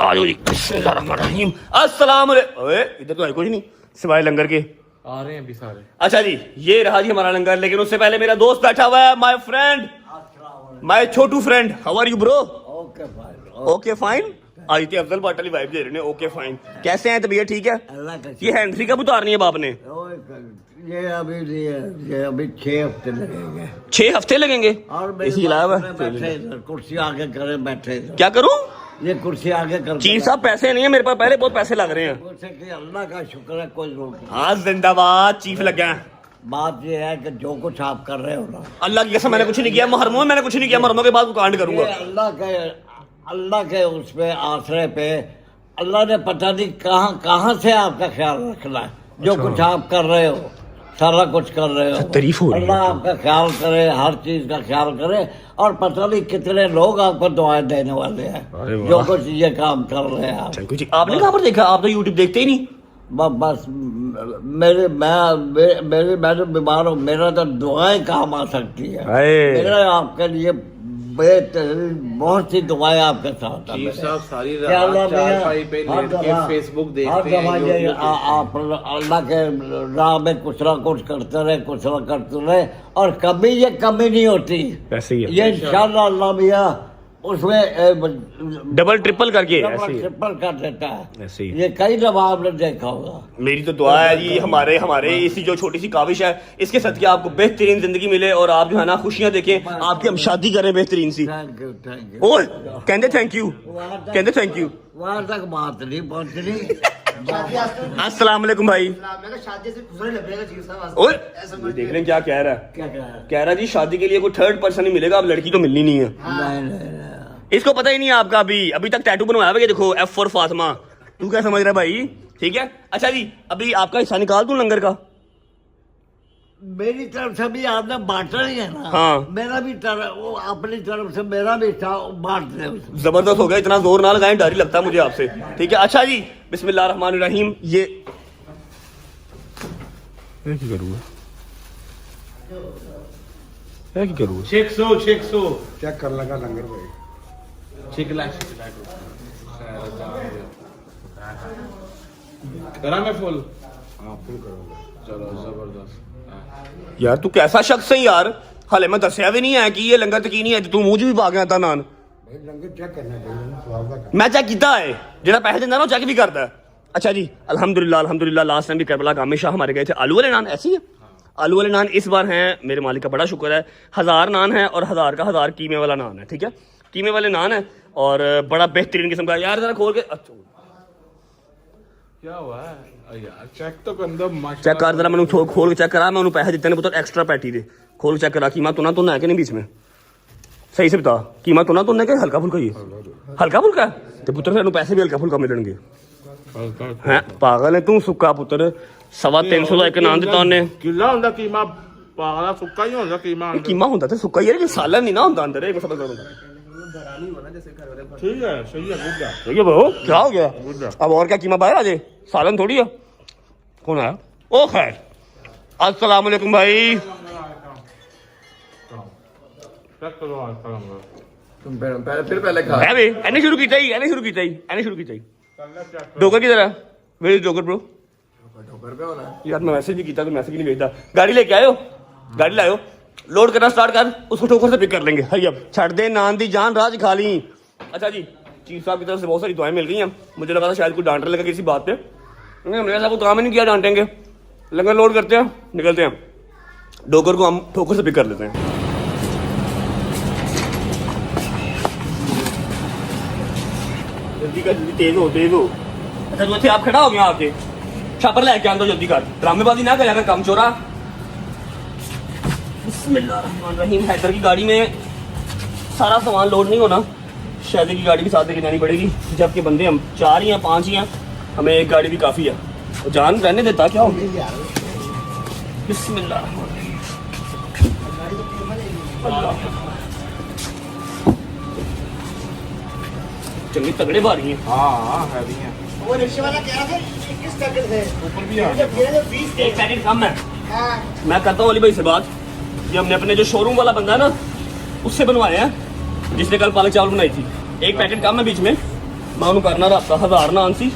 आ जाओ जी, बिस्मिल्लाहिर्रहमानिर्रहीम, अस्सलाम वालेकुम। ओए इधर तो है कुछ नहीं सिवाय लंगर के, आ रहे हैं अभी सारे। अच्छा जी, ये रहा जी हमारा लंगर। लेकिन उससे पहले मेरा दोस्त बैठा हुआ है, माय फ्रेंड, माय छोटू friend. How are you bro? Okay fine. Aditya Afzal पाटली वाइब दे रहे हैं। ओके फाइन, कैसे हैं? तबीयत ठीक है? ये हैंड फ्री कब उतारनी है बाप ने? ये अभी 6 हफ्ते लगेंगे। 6 हफ्ते लगेंगे? और इसी अलावा कुर्सी आगे करे बैठे, क्या करूं? ये कुर्सी आगे कर। चीफ साहब पैसे नहीं है मेरे पास, पहले बहुत पैसे लग रहे हैं। अल्लाह का शुक्र है, कोई रोक नहीं। हाँ जिंदाबाद, चीफ लग गया। बात ये है कि जो कुछ आप कर रहे हो ना, अल्लाह की कसम मैंने कुछ नहीं किया, मुहर्रमों में मैंने कुछ नहीं किया, मुहर्रमों के बाद वो कांड करूंगा। अल्लाह के उस पे आसरे पे अल्लाह ने पता नहीं कहाँ से आपका ख्याल रखना है। जो कुछ आप कर रहे हो, सारा कुछ कर रहे हो, तारीफ हो रही है। अल्लाह आपका ख्याल करे, हर चीज का ख्याल करे। और पता नहीं कितने लोग आपको दुआएं देने वाले हैं जो कुछ ये काम कर रहे हैं आप। आपने कहाँ पर देखा? आप तो यूट्यूब देखते ही नहीं। बस मैं तो बीमार हूँ, मेरा तो दुआएं काम आ सकती है। मेरा आपके लिए बहुत सी दुआएं आपके साथ हैं। सारी रात फेसबुक देखते हैं, आप अल्लाह के राह में कुछ ना कुछ करते रहे और कभी ये कमी नहीं होती। ऐसे ही ये इंशाल्लाह अल्लाह मियां उसमें डबल ट्रिपल करके ट्रिपल कर देता है। ऐसे ही ये कई दफा आपने देखा होगा। मेरी तो दुआ है जी, हमारे इसी जो छोटी सी काविश है, इसके सदके आपको बेहतरीन जिंदगी मिले और आप जो है ना खुशियां देखें, आपकी हम शादी करें बेहतरीन सी। Thank you. ओए कहते थैंक यू, कहते थैंक यू। वहां तक बात नहीं पहुंचनी। अस्सलाम वालेकुम भाई। ओए देख लें क्या कह रहा है। क्या कह रहा जी शादी के लिए कोई थर्ड पर्सन ही मिलेगा, अब लड़की तो मिलनी नहीं है। नहीं। इसको पता ही नहीं है आपका, अभी तक टैटू बनवाया हुआ है, देखो F for फातिमा। तू क्या समझ रहा है भाई? ठीक है, अच्छा जी, अभी आपका हिस्सा निकाल दूं लंगर का? मेरी तरफ से भी आपने बांटा नहीं है ना। हाँ, मेरा भी वो अपनी तरफ से मेरा भी था, बांट दे। जबरदस्त हो गया, इतना जोर ना लगाएं, डर ही लगता है मुझे आपसे। ठीक है, अच्छा जी, बिस्मिल्लाहिर्रहमानिर्रहीम। ये करूँगा है की करूँ शेख सो चेक कर लगा लंगर भाई शिकला करा मैं फुल हाँ फुल करूँगा चलो जबरदस्त यार तू कैसा शख्स है यार हाले मैं दसिया भी नहीं है कि ये लंगर तकीनी है तू मूंह च भी पा गया था नान भाई लंगर चेक करना चाहिए ना स्वाद का मैं चेक किया है जेड़ा पैसे देंदा ना चेक भी करता है अच्छा जी अल्हम्दुलिल्लाह लास्ट टाइम भी करबला गामी शाह हमारे गए थे आलू वाले नान ऐसी है आलू वाले नान इस बार हैं मेरे मालिक का बड़ा शुक्र है 1000 नान है और 1000 का 1000 कीमे वाला नान है ठीक है कीमे वाले नान है और बड़ा बेहतरीन किस्म का यार जरा खोल के अच्छा क्या हुआ है यार चेक तो कर दो चेक कर जरा मैंने खोल के चेक करा मैं उन्होंने पैसे दिते ने पुत्र एक्स्ट्रा पैटी दे खोल के चेक करा कीमा तुना है कि नहीं बीच में सही से बता कीमा तुना के हल्का फुल्का ही हल्का फुल्का तो पुत्र तेन पैसे भी हल्का फुल्का मिलणगे हैं पागल है तू सुक्का पुत्र 350 का एक नान दिता उन्हें किला ਹੁੰਦਾ कीमा पागला सुक्का ही ਹੁੰਦਾ कीमा कीमा ਹੁੰਦਾ ਤੇ ਸੁੱਕਾ ਯਾਰ ਇਹ ਸਾਲਨ ਨਹੀਂ ਨਾ ਹੁੰਦਾ ਅੰਦਰ ਇਹ ਸਭ करना ठीक है सही है गुड है ठीक है बहू क्या हो गया अब और क्या कीमा बाहर आ जाए सालन थोड़ी है कौन आया ओ खैर अस्सलाम वालेकुम भाई चेक करो आज करूंगा तुम फिर पहले खा है भाई एने शुरू कीता ही डोगर की तरह वेयर इज डोगर ब्रो ऊपर पे होना यार मैं मैसेज भी किया तो मैसेज नहीं भेजता गाड़ी लेके आयो गाड़ी लायो लोड करना स्टार्ट कर उसको ठोकर से पिक कर लेंगे हरी अब छड़ दे नान दी जान राज खा ली अच्छा जी चीफ साहब की तरफ से बहुत सारी दुआएं मिल गई हैं मुझे लगा था शायद कोई डांटने लगा किसी बात पे हमने ऐसा कोई काम ही नहीं किया डांटेंगे लंगर लोड करते हैं निकलते हैं डोगर को हम ठोकर से पिक कर लेते हैं जल्दी कर जल्दी तेज हो अच्छा तो आप खड़ा हो गया आके छापर लेके आंदो जल्दी कर ड्रामेबाजी ना कर काम चोरा बिस्मिल्लाहिर्रहमानिर्रहीम हैदर की गाड़ी में सारा सामान लोड नहीं होना शादी की गाड़ी भी साथ लेके जानी पड़ेगी जबकि बंदे हम 4 ही हैं 5 ही हैं हमें एक गाड़ी भी काफ़ी है तो जान रहने देता क्या हो चंगी तगड़े बारी हैं हाँ है भी है वो रिक्शे वाला कह रहा था 21 पैकेट थे ऊपर भी आ गया एक पैकेट कम है मैं करता हूँ अली भाई से बात ये हमने अपने जो शोरूम वाला बंदा है ना उससे बनवाए हैं जिसने कल पालक चावल बनाई थी एक पैकेट कम है बीच में मैं उन्होंने करना रहा 1000 नान सी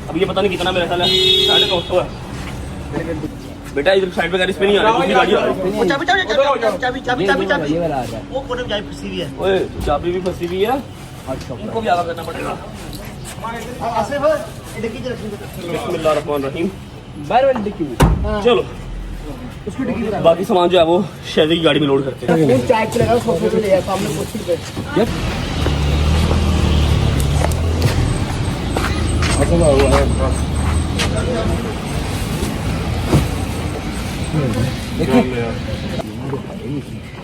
अब ये पता नहीं कितना मेरा ख्याल है 950 है बेटा इधर साइड पे गाड़ी इस पे नहीं आ रही दूसरी गाड़ी आ रही है वो कोने में जाई फंसी हुई है ओए चाबी भी फंसी हुई है उनको भी आगा करना पड़ेगा आसिफ ये डिक्की च रखी बिस्मिल्लाहिर्रहमानिर्रहीम बाहर वाली डिक्की चलो बाकी सामान जो है वो शहरी की गाड़ी में लोड करते हैं चाय पिलाएगा उसको फोटो ले आया सामने कुर्सी पे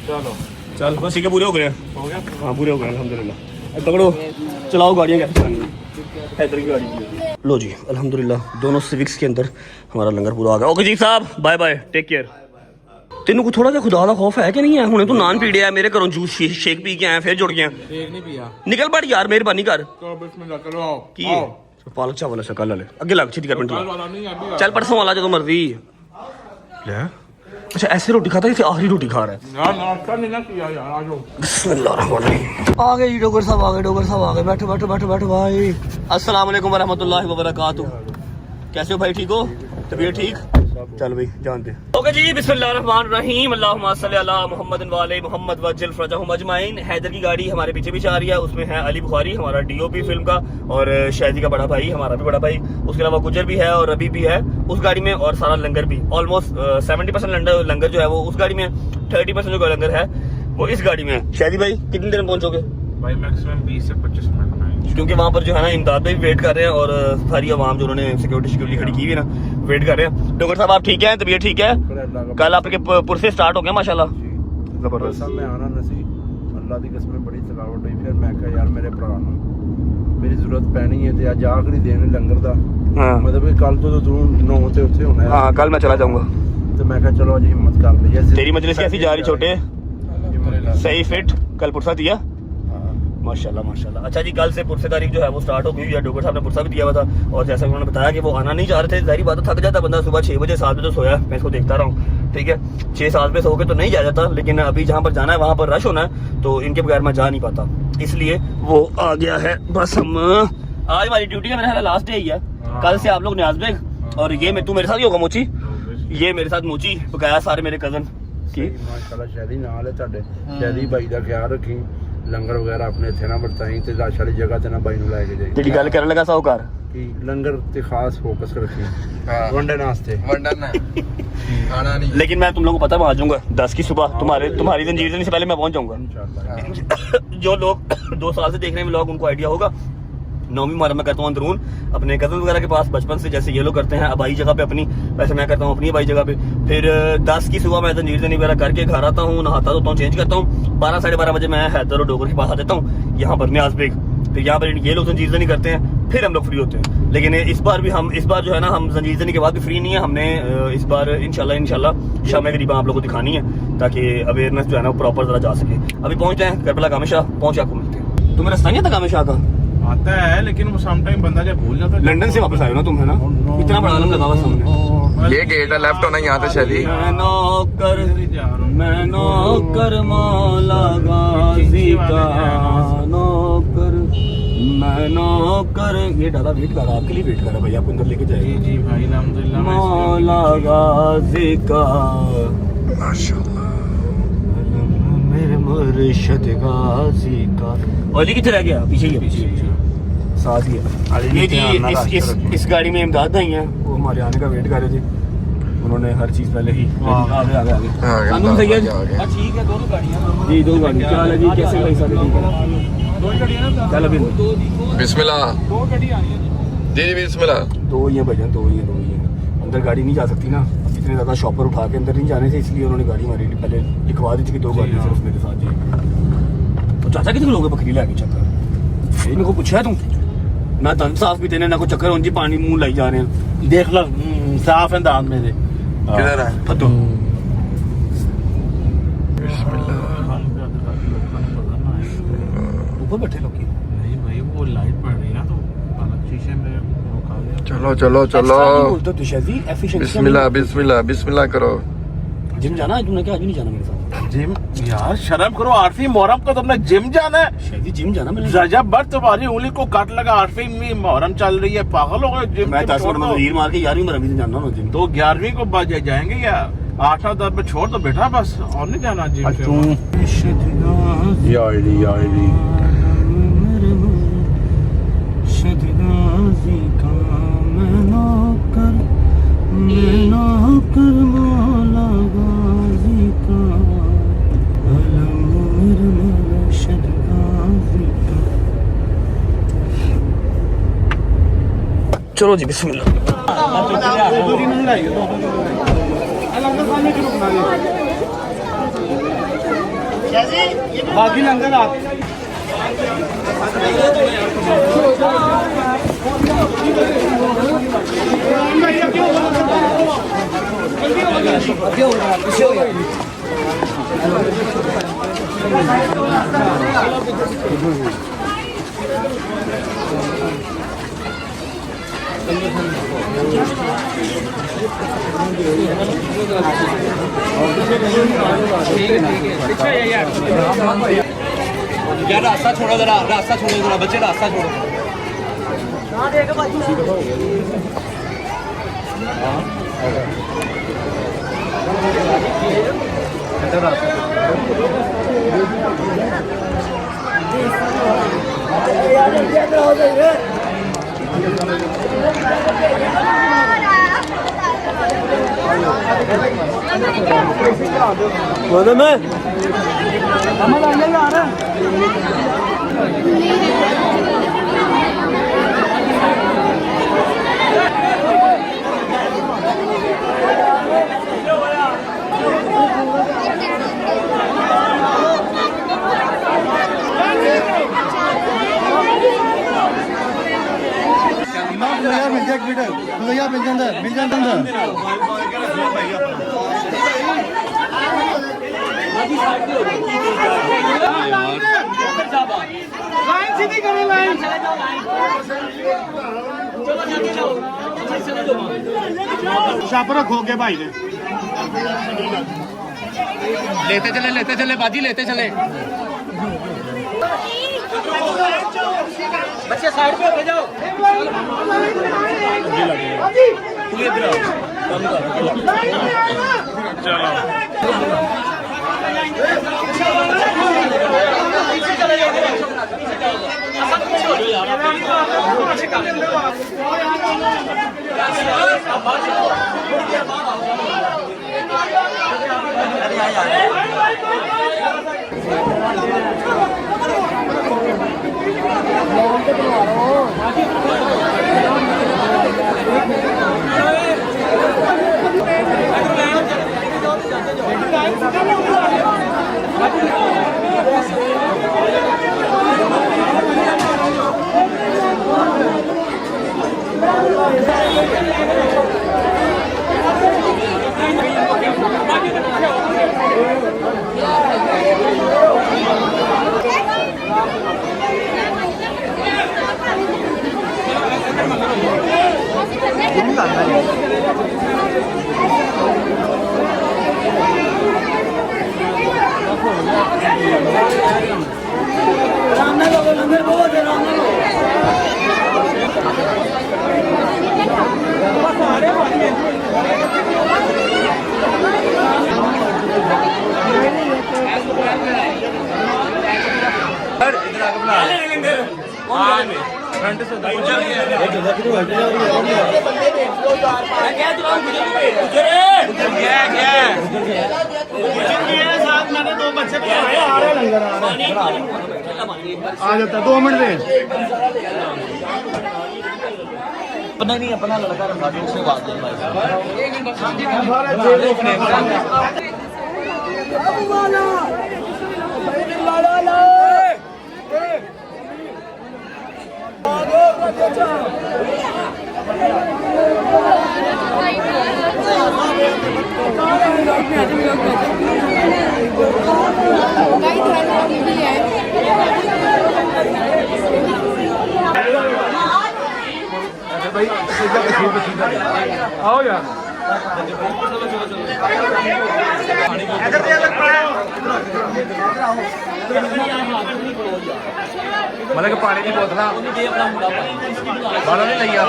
चलो चल बस ठीक है पूरे हो गए हाँ पूरे हो गए अल्हम्दुलिल्लाह अब पकड़ो चलाओ गाड़ियाँ कैसे चलानी हैदर की गाड़ी लो जी अल्हम्दुलिल्लाह दोनों सिविक्स के अंदर हमारा लंगर पूरा आ गया ओके जी साहब बाय बाय टेक केयर तेनों को थोड़ा सा खुदा का खौफ है कि नहीं है हुणे तू नान पी है मेरे घरों जूस शेक पी के आया फिर जुड़ गया एक नहीं पिया निकल पड़ यार मेहरबानी कर तो बिस्मिल्लाह करो आओ की पालक चावल अच्छा कल वाले अगे लग छीटी कर मिनट कल वाला नहीं अभी चल परसों वाला जो मर्जी ले अच्छा ऐसे रोटी खाता है जैसे आखिरी रोटी खा रहा है ना नाश्ता नहीं ना किया यार आ जाओ बिस्मिल्लाहिर्रहमानिर्रहीम आ गए डोगर साहब आ गए बैठो भाई अस्सलाम वालेकुम वरहमतुल्लाहि वबरकातुहू कैसे हो भाई ठीक हो तबीयत ठीक चल भाई जानते ओके जी बिस्मिल्लाहिर्रहमानिर्रहीम अल्लाहुम्मा सल्ली अला मुहम्मद व आले मुहम्मद व जिल फरजहुम अजमाइन हैदर की गाड़ी हमारे पीछे पीछे आ रही है उसमें है अली बुखारी हमारा डीओपी फिल्म का और शादी का बड़ा भाई हमारा भी बड़ा भाई उसके अलावा गुजर भी है और रबी भी है उस गाड़ी में और सारा लंगर भी ऑलमोस्ट 70% लंगर जो है वो उस गाड़ी में 30% जो लंगर है वो इस गाड़ी में है शादी भाई कितनी देर में पहुंचोगे भाई मैक्सिमम 20 से 25 मिनट में क्योंकि वहाँ पर जो है ना इमदाद भाई वेट कर रहे हैं और सारी आवाम जो उन्होंने सिक्योरिटी खड़ी की हुई है ना वेट कर रहे हैं डॉक्टर साहब आप ठीक है तबीयत ठीक है कल आपके पुरसे स्टार्ट हो गया माशाल्लाह जबरदस्त मैं आना नसी अल्लाह की कसम बड़ी थकावट हुई फिर मैं कहा यार मेरे भरा मेरी जरूरत पैनी है ते अज आखिरी दिन लंगर दा हाँ मतलब कि कल तो तू 9 ते उत्थे होना है हाँ कल मैं चला जाऊंगा तो मैं कहा चलो आज हिम्मत कर ली तेरी मजलिस कैसी जा रही छोटे सही फिट कल पुरसा दिया माशाल्लाह माशाल्लाह अच्छा जी कल से पुरसे तारीख जो है वो स्टार्ट हो गई है डॉक्टर साहब ने पुरसा भी दिया हुआ था और जैसा कि उन्होंने बताया कि वो आना नहीं चाह रहे थे जाहिर बात थक जाता बंदा सुबह 6 बजे 7 बजे सोया मैं इसको देखता रहा हूँ ठीक है। 6-7 बजे सो के तो नहीं जा जाता, लेकिन अभी जहाँ पर जाना है वहाँ पर रश होना है, तो इनके बगैर मैं जा नहीं पाता, इसलिए वो आ गया है। बस हम आज हमारी ड्यूटी का मेरा ख्याल लास्ट डे ही है। कल से आप लोग न्याज बेग और ये तू मेरे साथ ही होगा मोची, ये मेरे साथ मोची बकाया सारे मेरे कजन की। माशाल्लाह शहरी नाल है ਤੁਹਾਡੇ शहरी भाई ਦਾ ਖਿਆਲ ਰੱਖੀ, ਲੰਗਰ ਵਗੈਰਾ ਆਪਣੇ ਇੱਥੇ ਨਾ ਵਰਤਾਈ ਤੇ ਲਾਸ਼ ਵਾਲੀ ਜਗ੍ਹਾ ਤੇ ਨਾ ਬਾਈ ਨੂੰ ਲੈ ਕੇ ਜਾਈ। ਜਿਹੜੀ ਗੱਲ ਕਰਨ ਲੱਗਾ ਸਾਹੂਕਾਰ ਕਿ ਲੰਗਰ ਤੇ ਖਾਸ ਫੋਕਸ ਰੱਖੀ हाँ। ਵੰਡੇ ਨਾਸਤੇ वंडन है खाना नहीं। लेकिन मैं तुम लोगों को पता है मैं आ जाऊंगा 10 की सुबह, तुम्हारी जंजीर से पहले मैं पहुंच जाऊंगा। इंशाल्लाह। जो लोग 2 साल से देख रहे हैं व्लॉग उनको आइडिया होगा, 9वीं मुहर्रम में करता हूँ अंदरून अपने कजन वगैरह के पास बचपन से, जैसे ये लोग करते हैं अबाई जगह पे अपनी, वैसे मैं करता हूँ अपनी अबाई जगह पे। फिर 10 की सुबह मैं जंजीर जनी वगैरह करके घर आता हूँ, नहाता धोता हूँ, चेंज करता हूँ। 12-12:30 बजे मैं हैदर और डोगर के पास आ जाता हूँ यहाँ पर न्याज बेग। फिर यहाँ पर ये लोग जंजीर जनी करते हैं, फिर हम लोग फ्री होते हैं। लेकिन इस बार जो है ना हम जंजीर जनी के बाद भी फ्री नहीं है। हमने इस बार इंशाल्लाह शाम करीबा आप लोगों को दिखानी है, ताकि अवेयरनेस जो है ना प्रॉपर जरा जा सके। अभी पहुँचते हैं करबला कामे शाह, पहुँच आपको मिलते हैं। तुम्हें रास्ता नहीं आता कामे शाह का? आता है, लेकिन वो सम टाइम बंदा जब भूल जाता है। लंदन से वापस आए हो ना तुम, है ना? इतना बड़ा आलम लगा हुआ सामने। ये गेट है लेफ्ट होना यहाँ से शहरी। मैं नौकर मौला गाजी का नौकर, मैं नौकर। ये डाला वेट कर रहा, आपके लिए वेट कर रहा, भैया आपको अंदर लेके जाए। जी भाई अल्हम्दुलिल्लाह। मौला गाजी का मेरे मुर्शिद गाजी का। ओली किधर रह गया? पीछे ही है, पीछे साथ ही है। ये जी इस गाड़ी में इमदाद आई हैं, वो हमारे आने का वेट कर रहे थे। उन्होंने हर चीज पहले ही आगे कानून सैयद। ठीक है, दोनों गाड़ियां जी, 2 गाड़ी। क्या हाल है जी, कैसे भाई साहब? ठीक है, 2 गाड़ियां ना। चल अभी बिस्मिल्लाह। 2 गाड़ी आ रही है जी बिस्मिल्लाह। 2 ही है भजन, 2 ही है। अंदर गाड़ी नहीं जा सकती ना, इतने ज्यादा शॉपर उठा के अंदर नहीं जाने से, इसलिए उन्होंने गाड़ी हमारी पहले लिखवा दी थी कि 2 गाड़ियां सिर्फ मेरे साथ जाएंगी। तो चाचा कितने लोग हैं बकरी लाके चक्कर? ये मेरे को पूछा है तुम? ना दंद साफ भी देने ना कोई चक्कर, उनकी पानी मुंह लाई जा रहे हैं। देख लो साफ है दांत मेरे। किधर है? फतो ऊपर बैठे लोग। नहीं भाई वो लाइट पड़ रही है ना, तो अलग शीशे में रोका गया। चलो चलो चलो। एफिशिएंसी बिस्मिल्लाह बिस्मिल्लाह बिस्मिल्लाह करो। जिम जाना है तुमने? क्या आज नहीं जाना मेरे साथ? जिम? यार शर्म करो, 8वीं मुहर्रम को तुमने जिम जाना है? शायद जिम जाना मैंने। जब बर तुम्हारी उंगली को काट लगा, 8वीं मुहर्रम चल रही है, पागल हो गए? जिम मैं 10 मिनट में वीर मार के 11वीं मुहर्रम जाना हूं जिम। तो 11वीं को जाएंगे या 8-10 में छोड़ दो बेटा, बस और नहीं जाना जिम। चलो जी बिस्मिल्लाह। बाकी लंगर आप यार रास्ता छोड़ो जरा, रास्ता छोड़ो जरा बच्चे, रास्ता छोड़ो। छाप रखोगे भाई ने। लेते चले बाजी लेते चले बच्चे साइड पे हो जाओ तू इधर आ जाता 2 मिनट दे अपना नहीं अपना लड़का रखा दो उससे बात आओ यार मतलब कि पानी की बोतल बालों नहीं लिया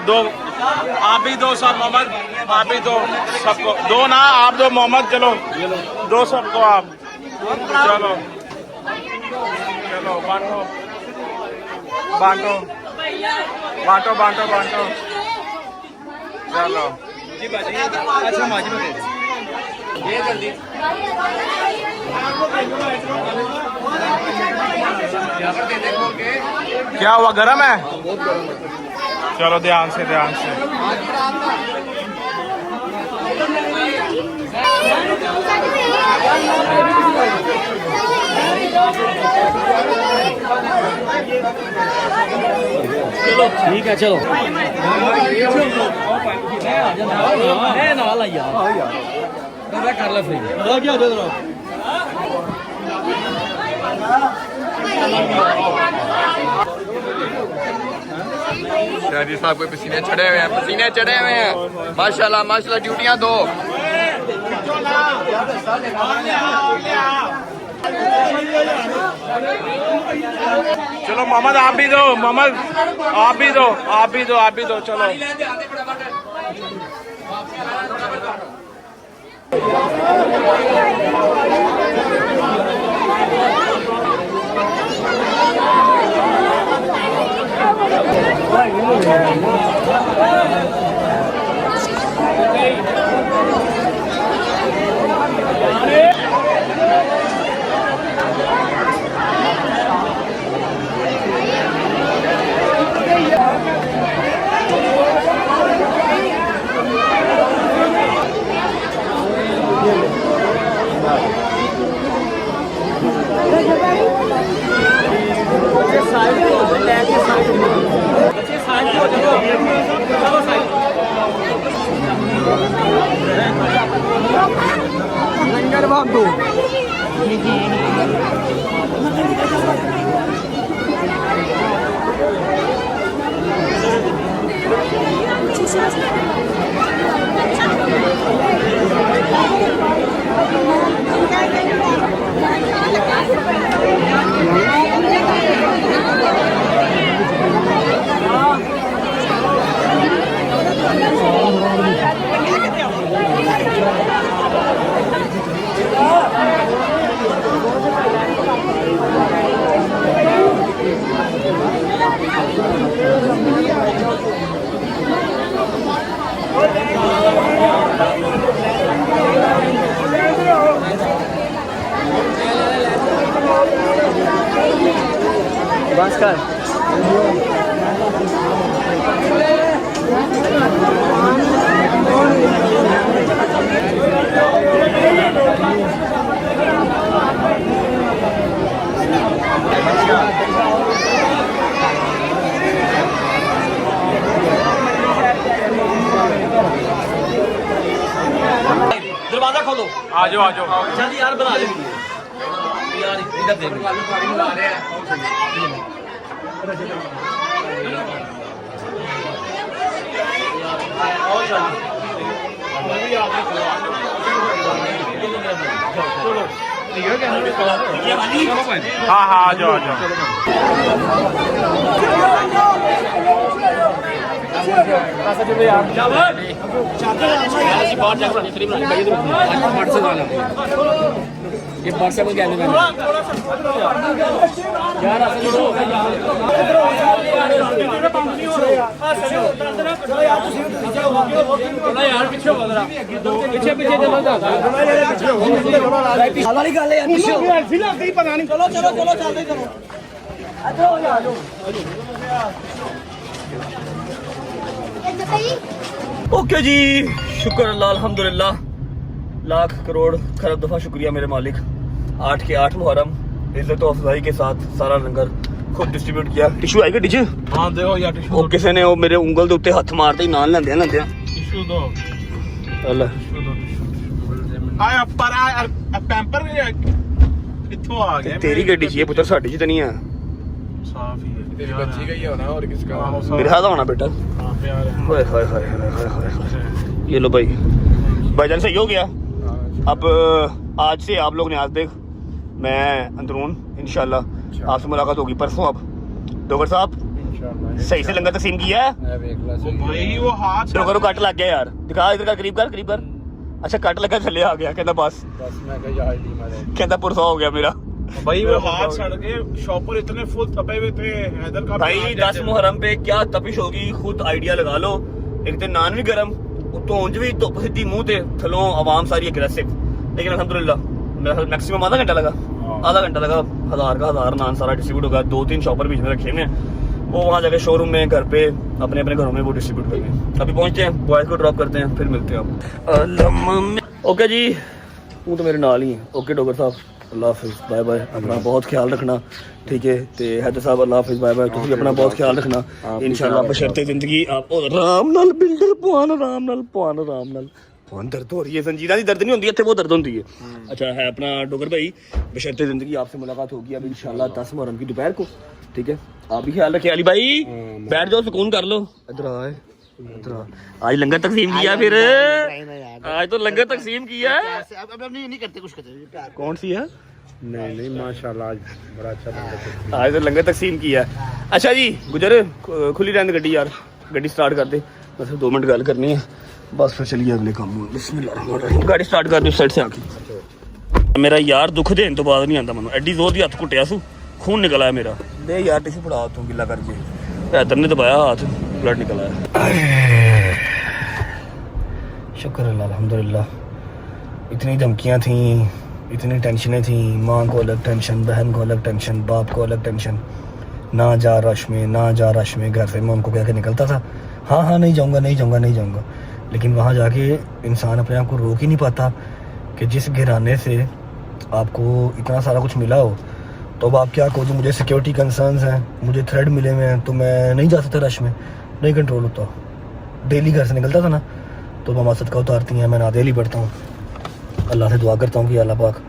दो आप भी दो सब मोहम्मद आप भी दो सबको दो ना आप दो मोहम्मद चलो दो सबको आप चलो चलो बांटो बांटो बांटो बांटो बांटो चलो अच्छा माजी में ये जल्दी क्या हुआ गरम है चलो ध्यान से ध्यान से चलो ठीक है चलो कर ले फ्री शादी साहब को पसीने चढ़े हुए हैं, पसीने चढ़े हुए हैं। माशाल्लाह माशाल्लाह, ड्यूटियां दो। चलो मोहम्मद आप भी दो मोहम्मद आप भी दो आप भी दो आप भी दो चलो दरवाजा खोलो। आ जाओ आ जाओ। जल्दी यार बना ले यार, इधर देख। हाँ हाँ आ जाओ आ जाओ। ओके जी, शुक्र अल्लाह अल्हम्दुलिल्लाह, लाख करोड़ खरब दफा शुक्रिया मेरे मालिक। 8 के 8 मुहर्रम इज्जत और अफजाई के साथ सारा लंगर खुद डिस्ट्रीब्यूट किया। टिशू आएगा डिज हाँ दो यार टिशू। ਉਹ ਕਿਸੇ ਨੇ ਉਹ ਮੇਰੇ ਉਂਗਲ ਦੇ ਉੱਤੇ ਹੱਥ ਮਾਰਦੇ ਹੀ ਨਾਲ ਲੈਂਦੇ ਲੈਂਦੇ टिशू दो। ਅੱਲਾ आया पर आया पैम्पर कित्थों आ गया? ਤੇਰੀ ਗੱਡੀ 'ਚ ਇਹ ਪੁੱਤਰ ਸਾਡੀ 'ਚ ਤਾਂ ਨਹੀਂ ਆ। साफ ही है। तेरी बच्ची का ही होना और किसका? मेरा हाथ होना बेटा। हाँ प्यार है। हाय हाय हाय हाय हाय हाय। ये लो भाई, भाईजान सही हो गया। अब आज से आप लोग न्याज देख, मैं अंदरून इंशाल्लाह आपसे मुलाकात होगी परसों। अब डोगर साहब सही से लंगर तकसीम किया है? भाई वो हाथ डोगर को कट लग गया यार, दिखा इधर का, करीब कर। अच्छा कट लगा, थले आ गया, कहता बस कहता पुरसा हो गया मेरा। भाई वो हाथ सड़ गए, शॉपर इतने फुल तपे हुए थे। हैदर का भाई 10 मुहर्रम पे क्या तपिश होगी, खुद आइडिया लगा लो। एक दिन नान भी गर्म, उतो ऊंज भी धुप सीधी मुंह ते, थलों आवाम सारी एग्रेसिव। लेकिन अल्हम्दुलिल्लाह मेरा मैक्सिमम आधा घंटा लगा, 1000 नान सारा डिस्ट्रीब्यूट होगा। 2-3 शॉपर बीच में रखे हुए हैं, वो वहाँ जाके शोरूम में, घर पे, अपने अपने घरों में वो डिस्ट्रीब्यूट करेंगे। अभी पहुंचते हैं, बॉयज को ड्रॉप करते हैं, फिर मिलते हैं। ओके जी, तू तो मेरे नाल ही है। ओके डोगर साहब, अल्लाह हाफिज़, बाय बाय। अपना बहुत ख्याल रखना, ठीक है। तो हैदर साहब अल्लाह हाफिज़, बाय बाय। तुम भी अपना बहुत ख्याल रखना इंशाल्लाह। बशर्ते जिंदगी आप आराम नाल बिल्डर पुआन, आराम नाल पुआन। दर्द हो रही है, संजीदा दी दर्द नहीं होती है, वो दर्द होती है। अच्छा है अपना डोगर भाई, बशर्ते जिंदगी आपसे मुलाकात होगी अब इंशाल्लाह 10 मुहर्रम की दोपहर को, ठीक है। आप भी ख्याल रखिए। अली भाई बैठ जाओ, सुकून कर लो। इधर आए, आज लंगर तकसीम किया, फिर आज तो लंगर तकसीम किया। अब नहीं करते कुछ करते। कौन सी है? नहीं माशाल्लाह आज बड़ा अच्छा लंगर। आज तो लंगर तकसीम किया। अच्छा जी गुजर खुली रहने गड्डी यार, गड्डी स्टार्ट कर दे, बस 2 मिनट गल करनी है। बस फिर चलिए अगले काम में। बिस्मिल्लाह, गाड़ी स्टार्ट कर दी साइड से आके। मेरा यार दुख देने तो बाद नहीं आता मैं, एडी जोर दी हथ घुटिया सू, खून निकल आया मेरा। दे यार टिशू फड़ा तू गिला करके, इधर ने दबाया हाथ, ब्लड निकल आया। शुक्र अल्लाह, अल्हम्दुलिल्लाह। इतनी धमकियाँ थी, इतनी टेंशनें थी, माँ को अलग टेंशन, बहन को अलग टेंशन, बाप को अलग टेंशन। ना जा रश में, ना जा रश में, घर से मैं उनको कह के निकलता था हाँ हाँ नहीं जाऊँगा, नहीं जाऊँगा, नहीं जाऊँगा। लेकिन वहाँ जाके इंसान अपने आप को रोक ही नहीं पाता कि जिस घराने से आपको इतना सारा कुछ मिला हो, तो अब आप क्या कहो, जो मुझे सिक्योरिटी कंसर्न्स हैं, मुझे थ्रेड मिले हुए हैं, तो मैं नहीं जा सकता रश में, नहीं कंट्रोल होता। डेली घर से निकलता था ना, तो मामा सदका उतारती हैं, मैं नादियाली पढ़ता हूँ, अल्लाह से दुआ करता हूँ कि अल्लाह पाक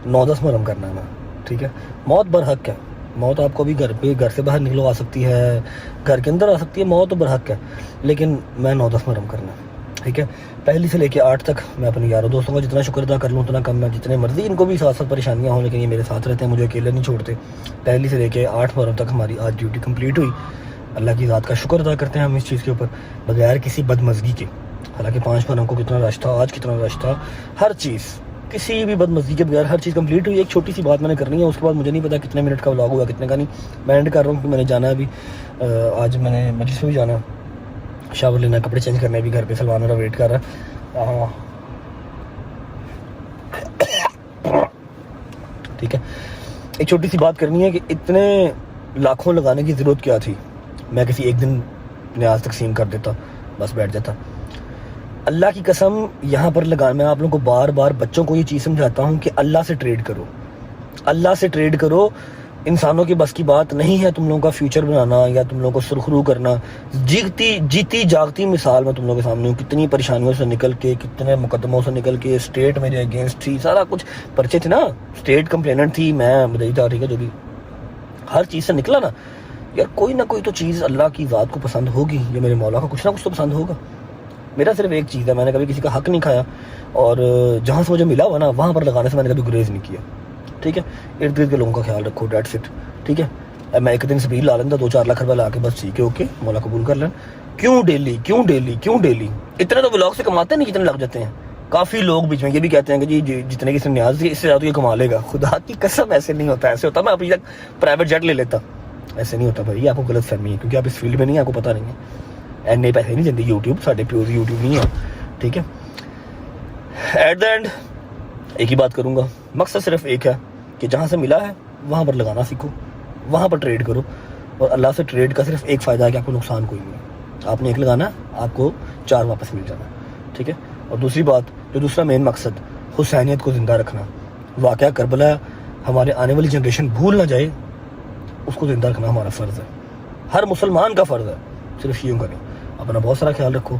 9-10 मुहर्रम करना है ना, ठीक है। मौत बरहक है, मौत आपको भी घर से बाहर निकलो आ सकती है, घर के अंदर आ सकती है, मौत तो बरहक है, लेकिन मैं 9-10 मुहर्रम करना है, ठीक है। पहली से लेके 8 तक मैं अपने यारों दोस्तों का जितना शुक्र अदा कर लूँ उतना कम है। जितने मर्जी इनको भी साथ साथ परेशानियाँ हों, लेकिन ये मेरे साथ रहते हैं, मुझे अकेले नहीं छोड़ते। पहली से लेके 8 मुहर्रम तक हमारी आज ड्यूटी कंप्लीट हुई। अल्लाह की ज़ात का शुक्र अदा करते हैं हम इस चीज़ के ऊपर, बगैर किसी बदमज़गी के। हालांकि 5 मुहर्रम को कितना रश था, आज कितना रश था, हर चीज़ किसी भी बदमज़गी के बगैर हर चीज़ कंप्लीट हुई। एक छोटी सी बात मैंने करनी है, उसके बाद मुझे नहीं पता कितने मिनट का व्लॉग हुआ, कितने का नहीं। मैं एंड कर रहा हूँ कि मैंने जाना है अभी, आज मैंने मस्जिद में भी जाना, शावर लेना, कपड़े चेंज करने, भी घर पे सलमान मेरा वेट कर रहा है, ठीक है। एक छोटी सी बात करनी है कि इतने लाखों लगाने की ज़रूरत क्या थी। मैं किसी एक दिन न्याज तकसीम कर देता, बस बैठ जाता। अल्लाह की कसम यहाँ पर लगा, मैं आप लोगों को बार बार बच्चों को ये चीज़ समझाता हूँ कि अल्लाह से ट्रेड करो, अल्लाह से ट्रेड करो। इंसानों की बस की बात नहीं है तुम लोगों का फ्यूचर बनाना या तुम लोगों को सुरखरू करना। जीती जागती मिसाल मैं तुम लोगों के सामने हूँ, कितनी परेशानियों से निकल के, कितने मुकदमों से निकल के, स्टेट मेरे अगेंस्ट थी, सारा कुछ पर्चे थे ना, स्टेट कंप्लेनेंट थी, मैं बधाई था, ठीक है, जो भी हर चीज़ से निकला ना यार, कोई ना कोई तो चीज़ अल्लाह की ज़ात को पसंद होगी, या मेरे मौला को कुछ ना कुछ तो पसंद होगा। मेरा सिर्फ एक चीज़ है, मैंने कभी किसी का हक नहीं खाया, और जहाँ से मुझे मिला हुआ ना वहाँ पर लगाने से मैंने कभी गुरेज नहीं किया, ठीक है। इर्द गिर्द के लोगों का ख्याल रखो, डेट्स इट, ठीक है। मैं एक दिन सबील ला लेता 2-4 लाख रुपये ला के, बस ठीक है, ओके, मौला कबूल कर लें। क्यों डेली इतने तो व्लॉग से कमाते नहीं, कितने लग जाते हैं। काफ़ी लोग बीच में ये भी कहते हैं कि जी जितने की इसने न्याज थी इससे ज़्यादा ये कमा लेगा। खुदा की कसम ऐसे नहीं होता, ऐसे होता मैं अभी तक प्राइवेट जेट ले लेता, ऐसे नहीं होता भाई। ये आपको गलत फहमी है, क्योंकि आप इस फील्ड में नहीं, आपको पता नहीं है। एने पैसे नहीं देंगे यूट्यूब, साढ़े प्योर यूट्यूब नहीं है, ठीक है। एट द एंड एक ही बात करूँगा, मकसद सिर्फ एक है कि जहाँ से मिला है वहाँ पर लगाना सीखो, वहाँ पर ट्रेड करो। और अल्लाह से ट्रेड का सिर्फ एक फ़ायदा है कि आपको नुकसान कोई नहीं है। आपने एक लगाना है, आपको 4 वापस मिल जाना, ठीक है। और दूसरी बात, जो दूसरा मेन मकसद, हुसैनियत को ज़िंदा रखना। वाक़या करबला हमारे आने वाली जनरेशन भूल ना जाए, उसको ज़िंदा रखना हमारा फ़र्ज़ है, हर मुसलमान का फ़र्ज़ है। सिर्फ यूँ करें, अपना बहुत सारा ख्याल रखो।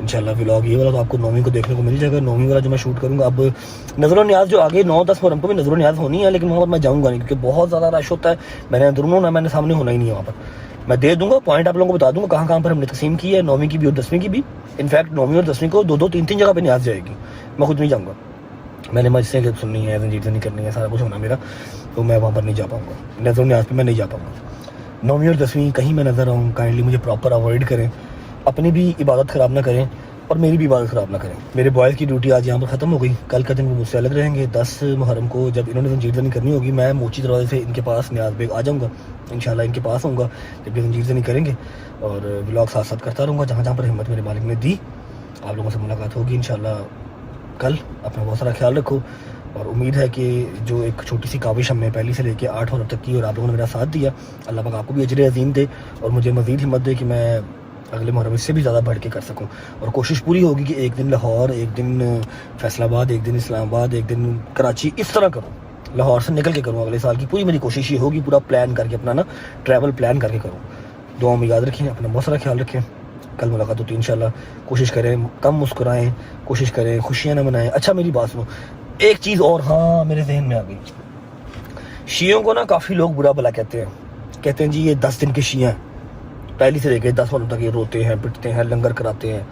इंशाल्लाह व्लॉग ये वाला तो आपको 9वीं को देखने को मिल जाएगा, 9वीं वाला जो मैं शूट करूँगा। अब नज़र न्याज जो आगे 9-10 मुहर्रम को भी नज़र न्याज होनी है, लेकिन वहाँ पर मैं जाऊँगा नहीं, क्योंकि बहुत ज़्यादा रश होता है। मैंने अंदर होना, मैंने सामने होना ही नहीं है वहाँ पर। मैं दे दूँगा पॉइंट, आप लोगों को बता दूँगा कहाँ कहाँ पर हमने तकसीम की है, 9वीं की भी और 10वीं की भी। इनफैक्ट 9वीं और 10वीं को 2-3 जगह पर न्याज जाएगी, मैं खुद नहीं जाऊँगा। मैंने मस्जिदें सुननी है, जंजीर नहीं करनी है, सारा कुछ होना मेरा, तो मैं वहाँ पर नहीं जा पाऊँगा। नज़र न्याज पर मैं नहीं जा पाऊँगा। 9वीं और 10वीं कहीं मैं नज़र आऊँ, काइंडली मुझे प्रॉपर अवॉइड करें, अपनी भी इबादत ख़राब ना करें और मेरी भी इबादत ख़राब ना करें। मेरे बॉयज़ की ड्यूटी आज यहाँ पर ख़त्म हो गई, कल का दिन वो मुझसे अलग रहेंगे। 10 मुहर्रम को जब इन्होंने जंजीर ज़नी करनी होगी, मैं मोची दरवाजे से इनके पास न्याज बेग आ जाऊँगा, इंशाल्लाह इनके पास आऊँगा जब ये जंजीर ज़नी करेंगे, और व्लॉग साथ साथ करता रहूँगा जहाँ जहाँ पर हिम्मत मेरे मालिक ने दी। आप लोगों से मुलाकात होगी इंशाल्लाह कल। अपना बहुत सारा ख्याल रखो, और उम्मीद है कि जो एक छोटी सी काविश हमने पहली से लेकर 8 मुहर्रम तक की, और आप लोगों ने मेरा साथ दिया, अल्लाह पाक आपको भी अजर अज़ीम दे और मुझे मज़ीद हिम्मत दे कि मैं अगले मुहर्रम इससे भी ज़्यादा बढ़ के कर सकूं। और कोशिश पूरी होगी कि एक दिन लाहौर, एक दिन फैसलाबाद, एक दिन इस्लामाबाद, एक दिन कराची, इस तरह करूं, लाहौर से निकल के करूं। अगले साल की पूरी मेरी कोशिश ये होगी, पूरा प्लान करके अपना ना ट्रैवल प्लान करके करूँ। दुआ में याद रखें, अपना बहुत सारा ख्याल रखें। कल मुलाकात होती है इंशाल्लाह। कोशिश करें कम मुस्कुराएं, कोशिश करें खुशियाँ ना मनाएं। अच्छा मेरी बात सुनो, एक चीज़ और, हाँ मेरे जहन में आ गई। शियों को ना काफ़ी लोग बुरा भला कहते हैं जी ये 10 दिन के शिया हैं, पहली से लेकर 10 मुहर्रम तक ये रोते हैं, पिटते हैं, लंगर कराते हैं,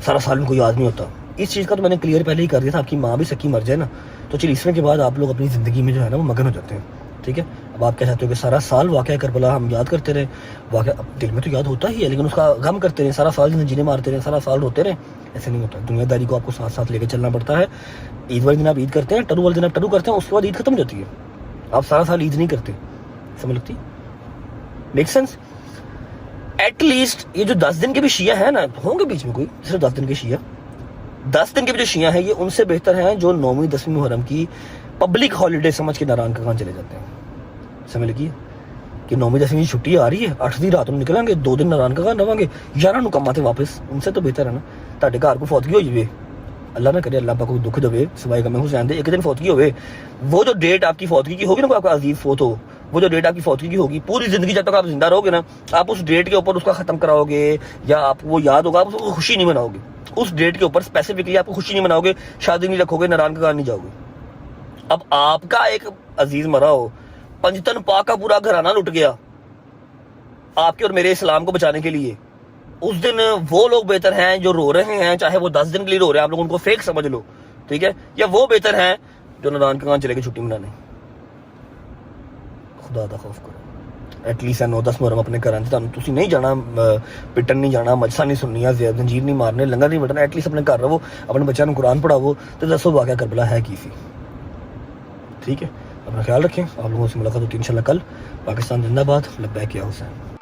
सारा साल इनको याद नहीं होता। इस चीज़ का तो मैंने क्लियर पहले ही कर दिया था। आपकी माँ भी सकी मर जाए ना, तो चलिए इसमें के बाद आप लोग अपनी ज़िंदगी में जो है ना वो मगन हो जाते हैं, ठीक है। अब आप कह चाहते हो कि सारा साल वाक़या करबला हम याद करते रहे, वाक़या अब दिल में तो याद होता ही है, लेकिन उसका गम करते रहे, सारा साल जीने मारते रहे, सारा साल रोते रहे, ऐसे नहीं होता। दुनियादारी को आपको साथ साथ लेकर चलना पड़ता है। ईद वाले दिन आप ईद करते हैं, टरू वाले दिन आप टरू करते हैं, उसके बाद ईद खत्म हो जाती है। आप सारा साल ईद नहीं करते, समझ लगती? Make sense? एटलीस्ट ये जो 10 दिन के भी शिया है ना, होंगे बीच में कोई सिर्फ 10 दिन के शिया, 10 दिन के भी जो शिया हैं ये उनसे बेहतर हैं जो 9वीं 10वीं मुहर्रम की पब्लिक हॉलीडे समझ के नारायण का चले जाते हैं। समझ लगी कि 9वीं 10वीं की छुट्टी आ रही है, 8वीं रात में निकलेंगे, 2 दिन नारायण का रवांगे, 11 ਨੂੰ कमाते वापस। उनसे तो बेहतर है ना ਤੁਹਾਡੇ घर को फौतगी हो जाए, अल्लाह ना करे, अल्लाह पाक को दुख देवे, सिवाय गम हुसैन दे एक दिन फौतगी होवे, वो जो डेट आपकी फौतगी की होगी ना, आपका अजीज फोत हो, वो जो डेट आपकी फौतगी की होगी, पूरी जिंदगी जब तक आप जिंदा रहोगे ना, आप उस डेट के ऊपर उसका खत्म कराओगे या आपको वो याद होगा, आप उसको खुशी नहीं मनाओगे। उस डेट के ऊपर स्पेसिफिकली आपको खुशी नहीं मनाओगे, शादी नहीं रखोगे, नारायण का नहीं जाओगे। अब आपका एक अजीज मरा हो, पंजतन पाक का पूरा घराना लुट गया आपके और मेरे इस्लाम को बचाने के लिए, उस दिन वो लोग बेहतर हैं जो रो रहे हैं, चाहे वो 10 दिन के लिए रो रहे हैं, आप लोग उनको फेक समझ लो, ठीक है, या वो बेहतर हैं जो नारायण का चले गए छुट्टी मनाने। खुदा दा खौफ करो। एटलीस्ट 9-10 मुहर्रम अपने घर तुम नहीं जाना, पिटन नहीं जाना, मजसा नहीं सुननी, जंजीर नहीं मारने, लंगर नहीं बटना, एटलीस्ट अपने घर रहो, अपने बच्चों को कुरान पढ़ावो, तो दसो वाक़या करबला है की सी। ठीक है, अपना ख्याल रखें। आप लोगों से मुलाकात होती है इंशाल्लाह कल। पाकिस्तान जिंदाबाद, लब्बैक या हुसैन।